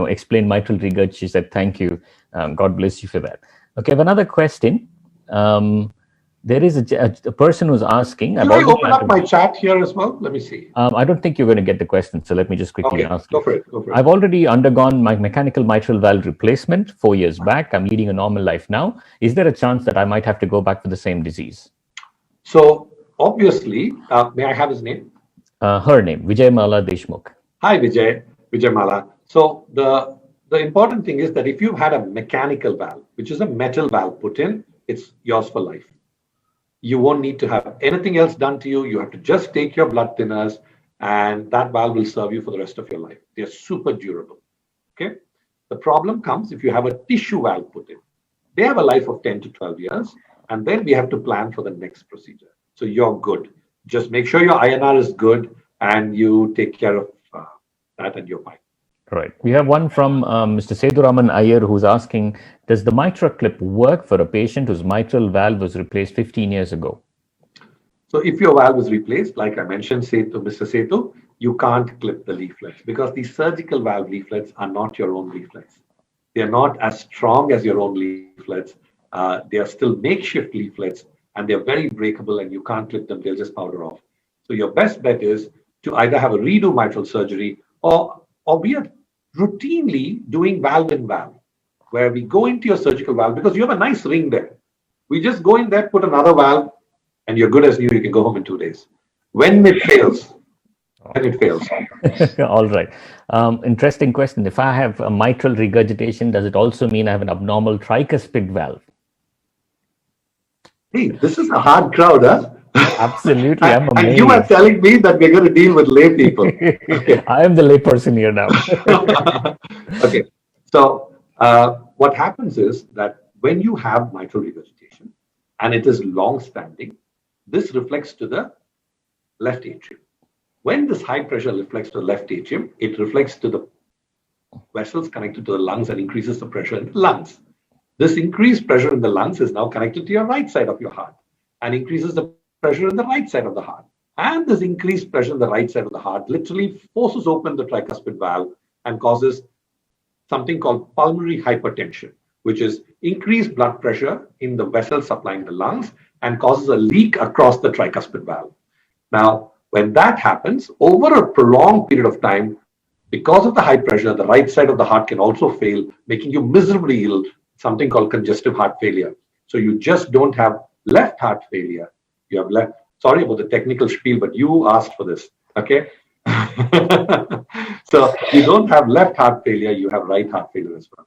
explained mitral regurg. She said, thank you. God bless you for that. Okay, I have another question. There is a person who's asking. Can I open up my chat here as well? Let me see. I don't think you're going to get the question, so let me just quickly ask. Go for it. I've already undergone my mechanical mitral valve replacement 4 years back. I'm leading a normal life now. Is there a chance that I might have to go back for the same disease? So obviously, may I have his name? Her name, Vijayamala Deshmukh. Hi, Vijayamala. So the important thing is that if you've had a mechanical valve, which is a metal valve put in, it's yours for life. You won't need to have anything else done to you. You have to just take your blood thinners, and that valve will serve you for the rest of your life. They're super durable. Okay. The problem comes if you have a tissue valve put in. They have a life of 10 to 12 years, and then we have to plan for the next procedure. So you're good. Just make sure your INR is good, and you take care of that, and you're fine. Right. We have one from Mr. Seduraman Iyer who's asking, does the MitraClip work for a patient whose mitral valve was replaced 15 years ago? So if your valve is replaced, like I mentioned, Mr. Setu, you can't clip the leaflets because these surgical valve leaflets are not your own leaflets. They are not as strong as your own leaflets. They are still makeshift leaflets and they're very breakable and you can't clip them. They'll just powder off. So your best bet is to either have a redo mitral surgery or we are routinely doing valve in valve, where we go into your surgical valve because you have a nice ring there. We just go in there, put another valve, and you're good as new. You can go home in 2 days. When it fails, when it fails. All right. Interesting question. If I have a mitral regurgitation, does it also mean I have an abnormal tricuspid valve? Hey, this is a hard crowd, huh? Absolutely. I'm amazed. And you are telling me that we're going to deal with lay people. Okay. I am the layperson here now. Okay. So what happens is that when you have mitral regurgitation and it is long-standing, this reflects to the left atrium. When this high pressure reflects to the left atrium, it reflects to the vessels connected to the lungs and increases the pressure in the lungs. This increased pressure in the lungs is now connected to your right side of your heart and increases the pressure in the right side of the heart. And this increased pressure in the right side of the heart literally forces open the tricuspid valve and causes something called pulmonary hypertension, which is increased blood pressure in the vessels supplying the lungs and causes a leak across the tricuspid valve. Now, when that happens, over a prolonged period of time, because of the high pressure, the right side of the heart can also fail, making you miserably ill, something called congestive heart failure. So you just don't have left heart failure. You have left, sorry about the technical spiel, but you asked for this, okay? So you don't have left heart failure, you have right heart failure as well.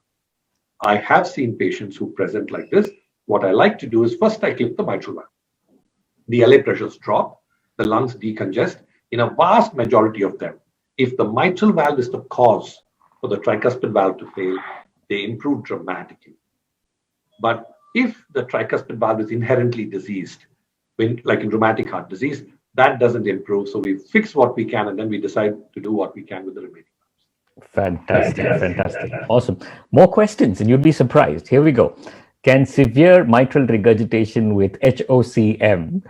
I have seen patients who present like this. What I like to do is first I clip the mitral valve. The LA pressures drop, the lungs decongest. In a vast majority of them, if the mitral valve is the cause for the tricuspid valve to fail, they improve dramatically. But if the tricuspid valve is inherently diseased, like in rheumatic heart disease, that doesn't improve. So we fix what we can and then we decide to do what we can with the remaining valves. Fantastic. Awesome. More questions and you'd be surprised. Here we go. Can severe mitral regurgitation with HOCM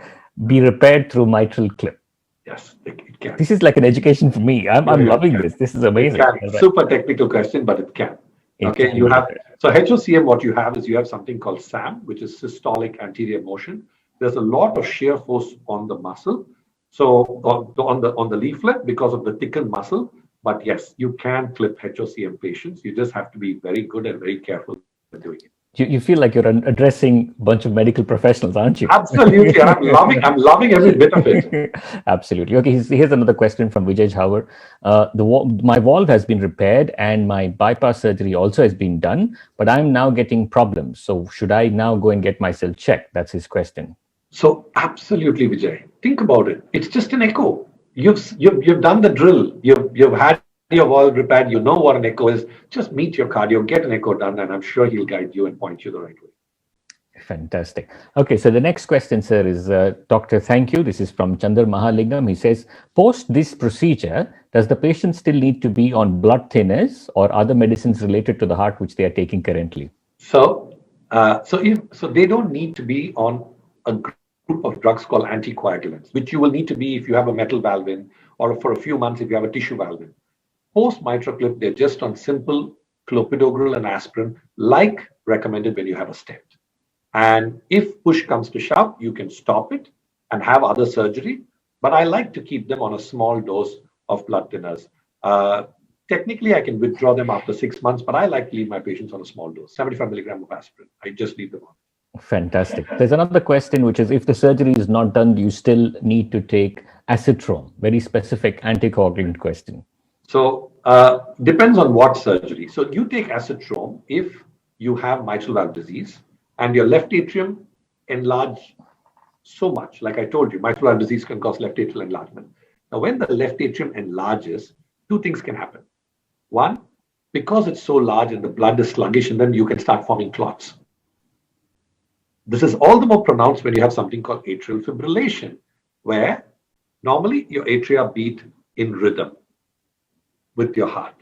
be repaired through mitral clip? Yes, it can. This is like an education for me. I'm loving this. This is amazing. Super technical question, but it can. Okay, you have, so HOCM, what you have is you have something called SAM, which is systolic anterior motion. There's a lot of shear force on the muscle. So on the leaflet because of the thickened muscle. But yes, you can clip HOCM patients. You just have to be very good and very careful in doing it. You feel like you're addressing a bunch of medical professionals, aren't you? Absolutely. I'm loving every bit of it. Absolutely. Okay, here's another question from Vijay Jhawar. My valve has been repaired and my bypass surgery also has been done, but I'm now getting problems. So should I now go and get myself checked? That's his question. So absolutely, Vijay. Think about it. It's just an echo. You've done the drill. You've had your valve repaired, you know what an echo is. Just meet your cardio, get an echo done, and I'm sure he'll guide you and point you the right way. Fantastic. Okay, so the next question, sir, is Doctor, thank you. This is from Chandar Mahalingam. He says, post this procedure, does the patient still need to be on blood thinners or other medicines related to the heart which they are taking currently? So they don't need to be on a group of drugs called anticoagulants, which you will need to be if you have a metal valve in, or for a few months if you have a tissue valve in. Post MitraClip, they're just on simple clopidogrel and aspirin, like recommended when you have a stent. And if push comes to shove, you can stop it and have other surgery. But I like to keep them on a small dose of blood thinners. Technically, I can withdraw them after 6 months, but I like to leave my patients on a small dose, 75 milligram of aspirin. I just leave them on. Fantastic. There's another question, which is, if the surgery is not done, do you still need to take Acitrome? Very specific anticoagulant question. So depends on what surgery. So you take Acitrome if you have mitral valve disease and your left atrium enlarged so much. Like I told you, mitral valve disease can cause left atrial enlargement. Now, when the left atrium enlarges, two things can happen. One, because it's so large and the blood is sluggish, and then you can start forming clots. This is all the more pronounced when you have something called atrial fibrillation, where normally your atria beat in rhythm with your heart.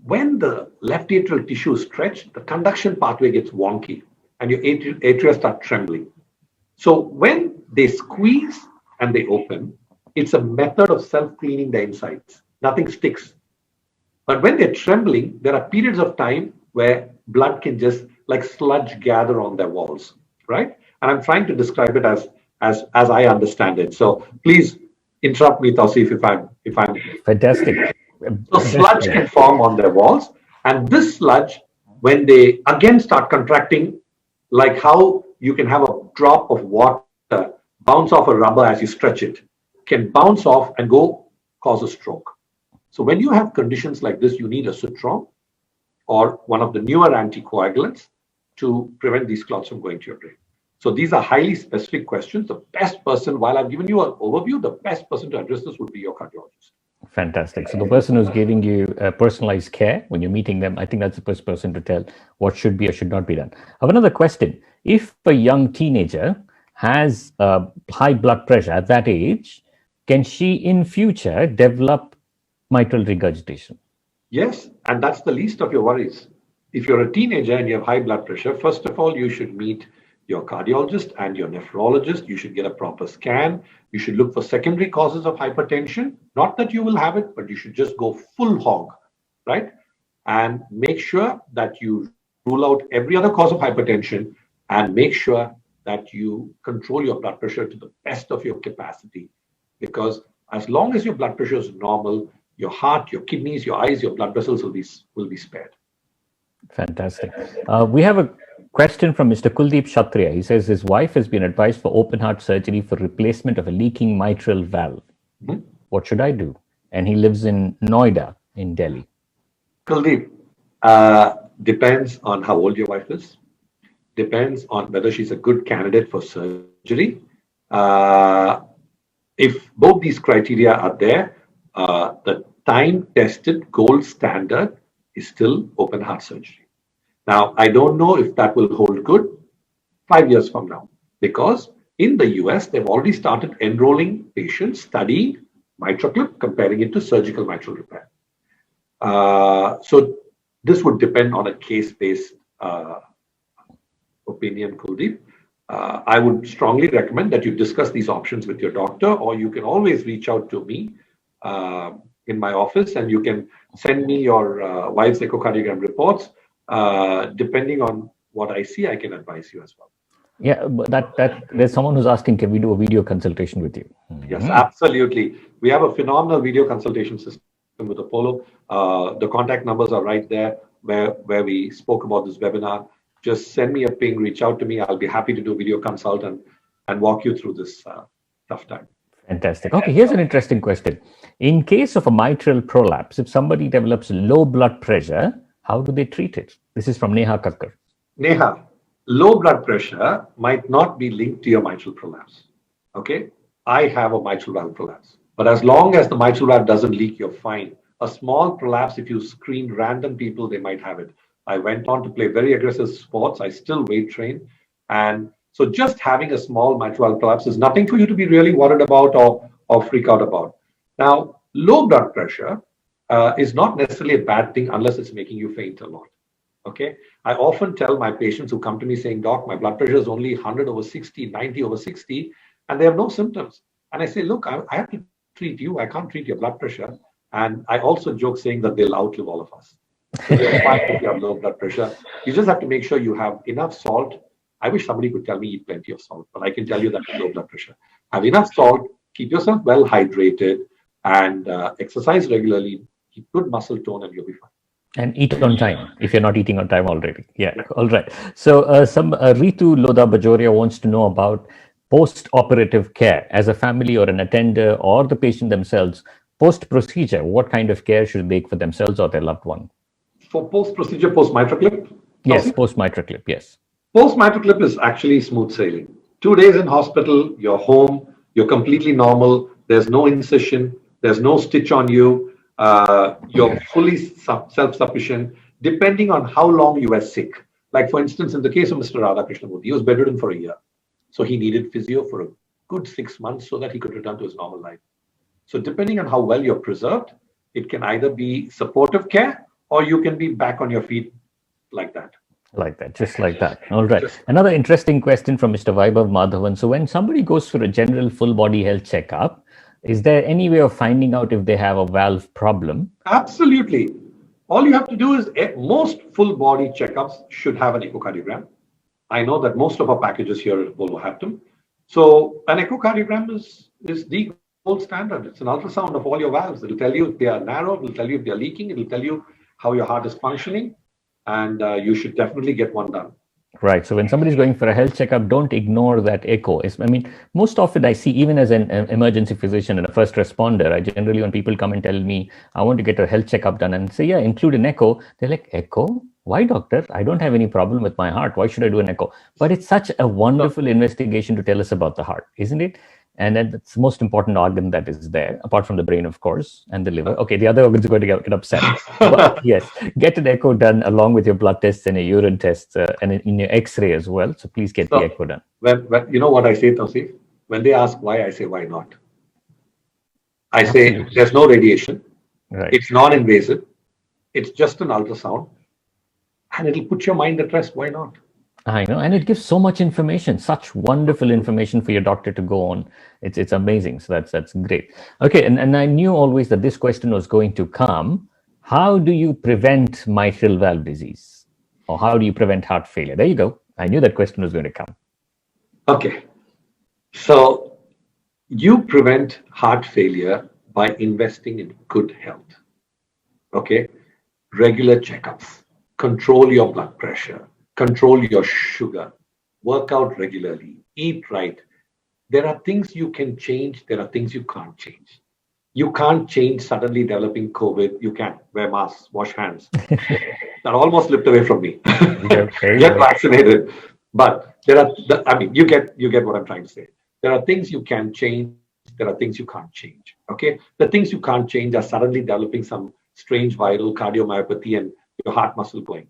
When the left atrial tissue is stretched, the conduction pathway gets wonky and your atria start trembling. So when they squeeze and they open, It's a method of self-cleaning the insides. Nothing sticks. But when they're trembling, there are periods of time where blood can just like sludge gather on their walls, right? And I'm trying to describe it as I understand it. So please interrupt me, Tausif, if I'm Fantastic. so sludge can form on their walls, and this sludge, when they again start contracting, like how you can have a drop of water bounce off a rubber as you stretch it, can bounce off and go cause a stroke. So when you have conditions like this, you need a Sutron or one of the newer anticoagulants to prevent these clots from going to your brain. So these are highly specific questions. The best person, while I've given you an overview, the best person to address this would be your cardiologist. Fantastic. So the person who's giving you personalized care when you're meeting them, I think that's the first person to tell what should be or should not be done. I have another question. If a young teenager has high blood pressure at that age, can she in future develop mitral regurgitation? Yes, and that's the least of your worries. If you're a teenager and you have high blood pressure, first of all, you should meet your cardiologist and your nephrologist. You should get a proper scan. You should look for secondary causes of hypertension. Not that you will have it, but you should just go full hog, right? And make sure that you rule out every other cause of hypertension and make sure that you control your blood pressure to the best of your capacity. Because as long as your blood pressure is normal, your heart, your kidneys, your eyes, your blood vessels will be spared. Fantastic. We have a question from Mr. Kuldeep Kshatriya. He says his wife has been advised for open heart surgery for replacement of a leaking mitral valve. Mm-hmm. What should I do? And he lives in Noida in Delhi. Kuldeep, depends on how old your wife is. Depends on whether she's a good candidate for surgery. If both these criteria are there, the time-tested gold standard is still open heart surgery. Now, I don't know if that will hold good 5 years from now, because in the US, they've already started enrolling patients studying MitraClip, comparing it to surgical mitral repair. So this would depend on a case-based opinion, Kuldeep. I would strongly recommend that you discuss these options with your doctor, or you can always reach out to me in my office, and you can send me your wife's echocardiogram reports. Depending on what I see, I can advise you as well. Yeah, but that there's someone who's asking, can we do a video consultation with you? Yes, absolutely. We have a phenomenal video consultation system with Apollo. The contact numbers are right there where we spoke about this webinar. Just send me a ping, reach out to me. I'll be happy to do a video consult and walk you through this tough time. Fantastic. Okay, here's an interesting question. In case of a mitral prolapse, if somebody develops low blood pressure, how do they treat it? This is from Neha Kakkar. Neha, low blood pressure might not be linked to your mitral prolapse. Okay, I have a mitral valve prolapse, but as long as the mitral valve doesn't leak, you're fine. A small prolapse, if you screen random people, they might have it. I went on to play very aggressive sports. I still weight train. And so just having a small mitral valve prolapse is nothing for you to be really worried about or freak out about. Now, low blood pressure is not necessarily a bad thing unless it's making you faint a lot. Okay. I often tell my patients who come to me saying, Doc, my blood pressure is only 100/60, 90/60, and they have no symptoms. And I say, look, I have to treat you. I can't treat your blood pressure. And I also joke saying that they'll outlive all of us. So you're fine if you have low blood pressure. You just have to make sure you have enough salt. I wish somebody could tell me eat plenty of salt, but I can tell you that with low blood pressure. Have enough salt, keep yourself well hydrated, and exercise regularly, keep good muscle tone, and you'll be fine. And eat on time if you're not eating on time already. Yeah, all right. So Ritu Lodha Bajoria wants to know about post-operative care as a family or an attender or the patient themselves. Post-procedure, what kind of care should they take for themselves or their loved one? For post-procedure, post-MitraClip? Yes, post-MitraClip, yes. Post-MitraClip is actually smooth sailing. 2 days in hospital, you're home, you're completely normal, there's no incision, there's no stitch on you, you're fully self-sufficient, depending on how long you were sick. Like for instance, in the case of Mr. Radha Krishnamurthy, he was bedridden for a year. So he needed physio for a good 6 months so that he could return to his normal life. So depending on how well you're preserved, it can either be supportive care or you can be back on your feet like that. Like that, just like that. All right. Another interesting question from Mr. Vaibhav Madhavan. So when somebody goes for a general full body health checkup, Is there any way of finding out if they have a valve problem? Absolutely. All you have to do is most full body checkups should have an echocardiogram. I know that most of our packages here at Apollo have them. So an echocardiogram is the gold standard. It's an ultrasound of all your valves. It'll tell you if they are narrow, it'll tell you if they're leaking, it'll tell you how your heart is functioning, and you should definitely get one done. Right. So when somebody's going for a health checkup, don't ignore that echo. I mean, most often I see, even as an emergency physician and a first responder, I generally, when people come and tell me, I want to get a health checkup done, and say, yeah, include an echo, they're like, echo? Why, doctor? I don't have any problem with my heart. Why should I do an echo? But it's such a wonderful investigation to tell us about the heart, isn't it? And that's the most important organ that is there, apart from the brain, of course, and the liver. Okay, the other organs are going to get upset. But yes, get an echo done along with your blood tests and your urine tests and in your X-ray as well. So please get the echo done. When you know what I say, Tausif? When they ask why, I say, why not? I say, there's no radiation. Right. It's non-invasive. It's just an ultrasound. And it'll put your mind at rest. Why not? I know, and it gives so much information, such wonderful information for your doctor to go on. It's amazing. So that's great. Okay, and I knew always that this question was going to come. How do you prevent mitral valve disease, or how do you prevent heart failure? There you go. I knew that question was going to come. Okay, so you prevent heart failure by investing in good health. Okay, regular checkups, control your blood pressure, control your sugar, work out regularly, eat right. There are things you can change. There are things you can't change. You can't change suddenly developing COVID. You can wear masks, wash hands. That almost slipped away from me. Get vaccinated. But you get what I'm trying to say. There are things you can change. There are things you can't change. Okay. The things you can't change are suddenly developing some strange viral cardiomyopathy and your heart muscle going.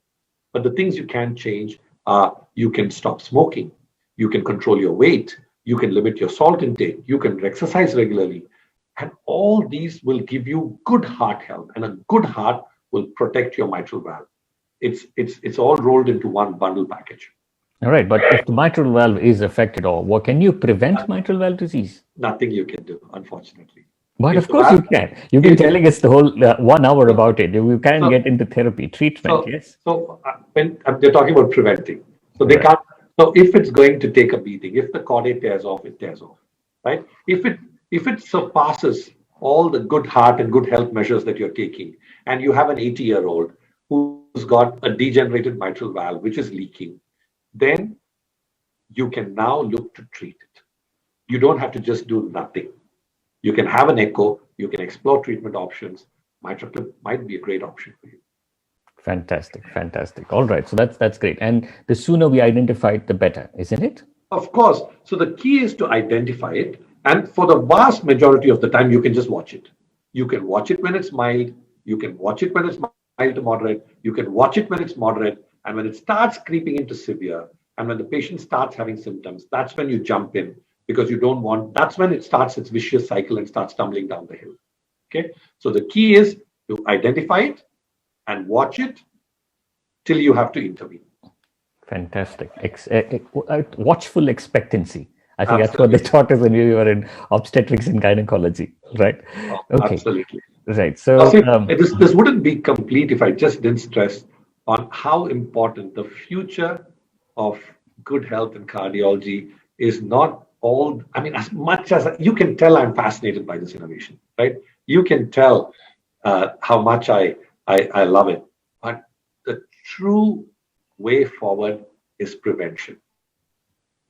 But the things you can change are you can stop smoking, you can control your weight, you can limit your salt intake, you can exercise regularly. And all these will give you good heart health, and a good heart will protect your mitral valve. It's all rolled into one bundle package. All right, but if the mitral valve is affected, or what can you prevent mitral valve disease? Nothing you can do, unfortunately. But of course you can. You've been telling us the whole 1 hour about it. You can get into therapy, treatment, yes? So when they're talking about preventing, so they can't. So if it's going to take a beating, if the caudate tears off, it tears off, right? If it surpasses all the good heart and good health measures that you're taking, and you have an 80-year-old who's got a degenerated mitral valve which is leaking, then you can now look to treat it. You don't have to just do nothing. You can have an echo, you can explore treatment options. MitraClip might be a great option for you. Fantastic. All right, so that's great. And the sooner we identify it, the better, isn't it? Of course. So the key is to identify it. And for the vast majority of the time, you can just watch it. You can watch it when it's mild. You can watch it when it's mild to moderate. You can watch it when it's moderate. And when it starts creeping into severe, and when the patient starts having symptoms, that's when you jump in. Because that's when it starts its vicious cycle and starts tumbling down the hill. Okay. So the key is to identify it and watch it till you have to intervene. Fantastic. Watchful expectancy. I think that's what they taught us when we were in obstetrics and gynecology, right? Okay. Absolutely. Right. So this wouldn't be complete if I just didn't stress on how important the future of good health and cardiology is. Not all, as much as you can tell, I'm fascinated by this innovation, right? You can tell how much I love it. But the true way forward is prevention.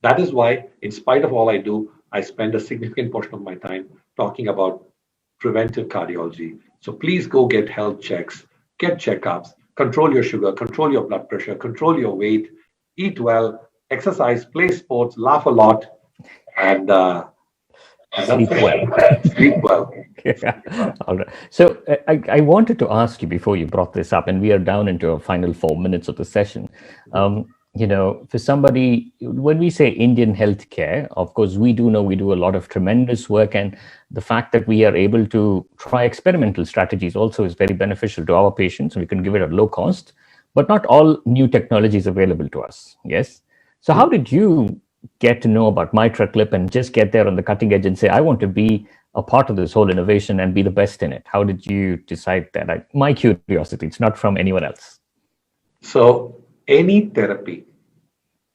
That is why, in spite of all I do, I spend a significant portion of my time talking about preventive cardiology. So please go get health checks, get checkups, control your sugar, control your blood pressure, control your weight, eat well, exercise, play sports, laugh a lot, and sleep well. Sleep well. Yeah. All right. So I wanted to ask you before you brought this up, and we are down into our final 4 minutes of the session. For somebody, when we say Indian healthcare, of course, we do a lot of tremendous work, and the fact that we are able to try experimental strategies also is very beneficial to our patients. We can give it at low cost, but not all new technology is available to us. Yes. So how did you get to know about MitraClip and just get there on the cutting edge and say, I want to be a part of this whole innovation and be the best in it? How did you decide that? My curiosity, it's not from anyone else. So any therapy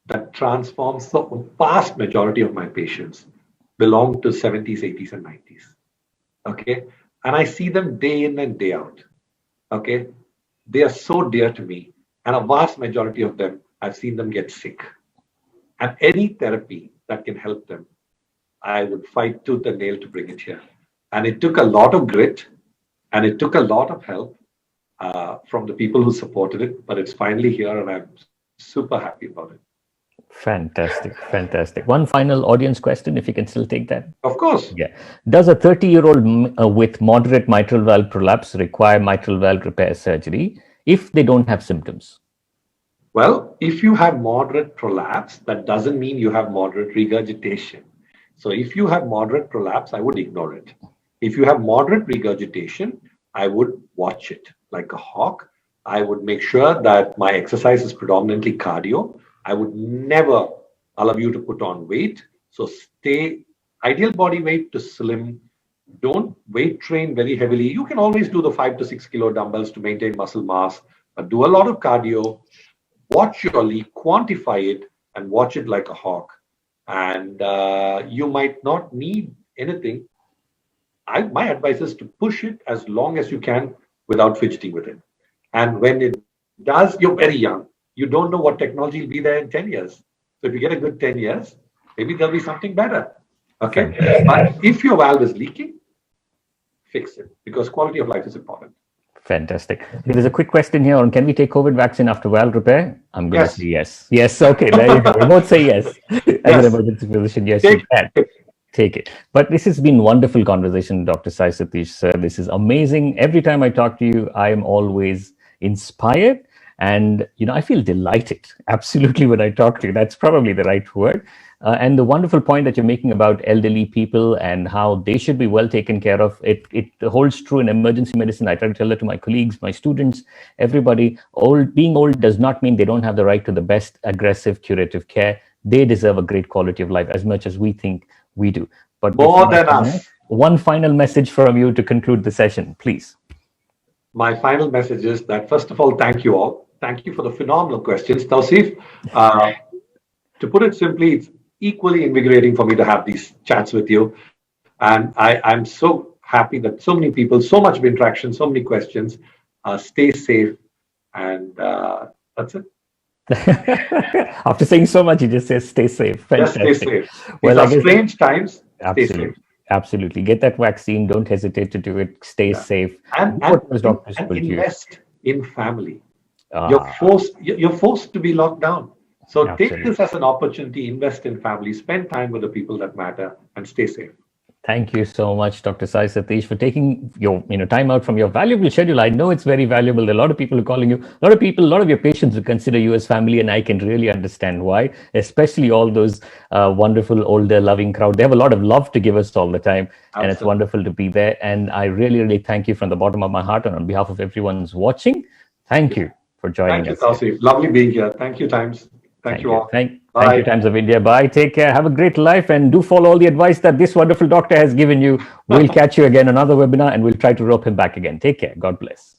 that transforms the vast majority of my patients belong to 70s, 80s, and 90s. Okay. And I see them day in and day out. Okay. They are so dear to me. And a vast majority of them, I've seen them get sick. And any therapy that can help them, I would fight tooth and nail to bring it here. And it took a lot of grit and it took a lot of help from the people who supported it, but it's finally here and I'm super happy about it. Fantastic, fantastic. One final audience question, if you can still take that. Of course. Yeah. Does a 30-year-old with moderate mitral valve prolapse require mitral valve repair surgery if they don't have symptoms? Well, if you have moderate prolapse, that doesn't mean you have moderate regurgitation. So if you have moderate prolapse, I would ignore it. If you have moderate regurgitation, I would watch it like a hawk. I would make sure that my exercise is predominantly cardio. I would never allow you to put on weight. So stay ideal body weight to slim. Don't weight train very heavily. You can always do the 5 to 6 kilo dumbbells to maintain muscle mass, but do a lot of cardio. Watch your leak, quantify it, and watch it like a hawk. And you might not need anything. My advice is to push it as long as you can without fidgeting with it. And when it does, you're very young. You don't know what technology will be there in 10 years. So if you get a good 10 years, maybe there'll be something better. Okay. But if your valve is leaking, fix it because quality of life is important. Fantastic. There's a quick question here on can we take COVID vaccine after valve repair? I'm going to say yes. Yes. Okay. There you go. We both say yes. As an emergency physician, yes, you can. Take it. But this has been wonderful conversation, Dr. Sai Satish, sir. This is amazing. Every time I talk to you, I am always inspired. And, I feel delighted, absolutely, when I talk to you. That's probably the right word. And the wonderful point that you're making about elderly people and how they should be well taken care of, it holds true in emergency medicine. I try to tell that to my colleagues, my students, everybody. Being old does not mean they don't have the right to the best aggressive curative care. They deserve a great quality of life as much as we think we do. But more than us. One final message from you to conclude the session, please. My final message is that, first of all, thank you all. Thank you for the phenomenal questions. Tausif, to put it simply, it's equally invigorating for me to have these chats with you. And I'm so happy that so many people, so much of interaction, so many questions. Stay safe. And that's it. After saying so much, you just say stay safe. Fantastic. Just stay safe. Well, these are strange times. Absolutely. Stay safe. Absolutely. Get that vaccine. Don't hesitate to do it. Stay safe. And invest in family. You're forced to be locked down. So take this as an opportunity, invest in family, spend time with the people that matter, and stay safe. Thank you so much, Dr. Sai Satish, for taking your time out from your valuable schedule. I know it's very valuable. There are a lot of people who are calling you. A lot of your patients who consider you as family, and I can really understand why, especially all those wonderful, older, loving crowd. They have a lot of love to give us all the time, and it's wonderful to be there. And I really, really thank you from the bottom of my heart and on behalf of everyone who's watching. Thank you for joining us. Thank you, Tausif. Lovely being here. Thank you, Times. Thank you all. Thank you, Times of India. Bye. Take care. Have a great life and do follow all the advice that this wonderful doctor has given you. We'll catch you again another webinar and we'll try to rope him back again. Take care. God bless.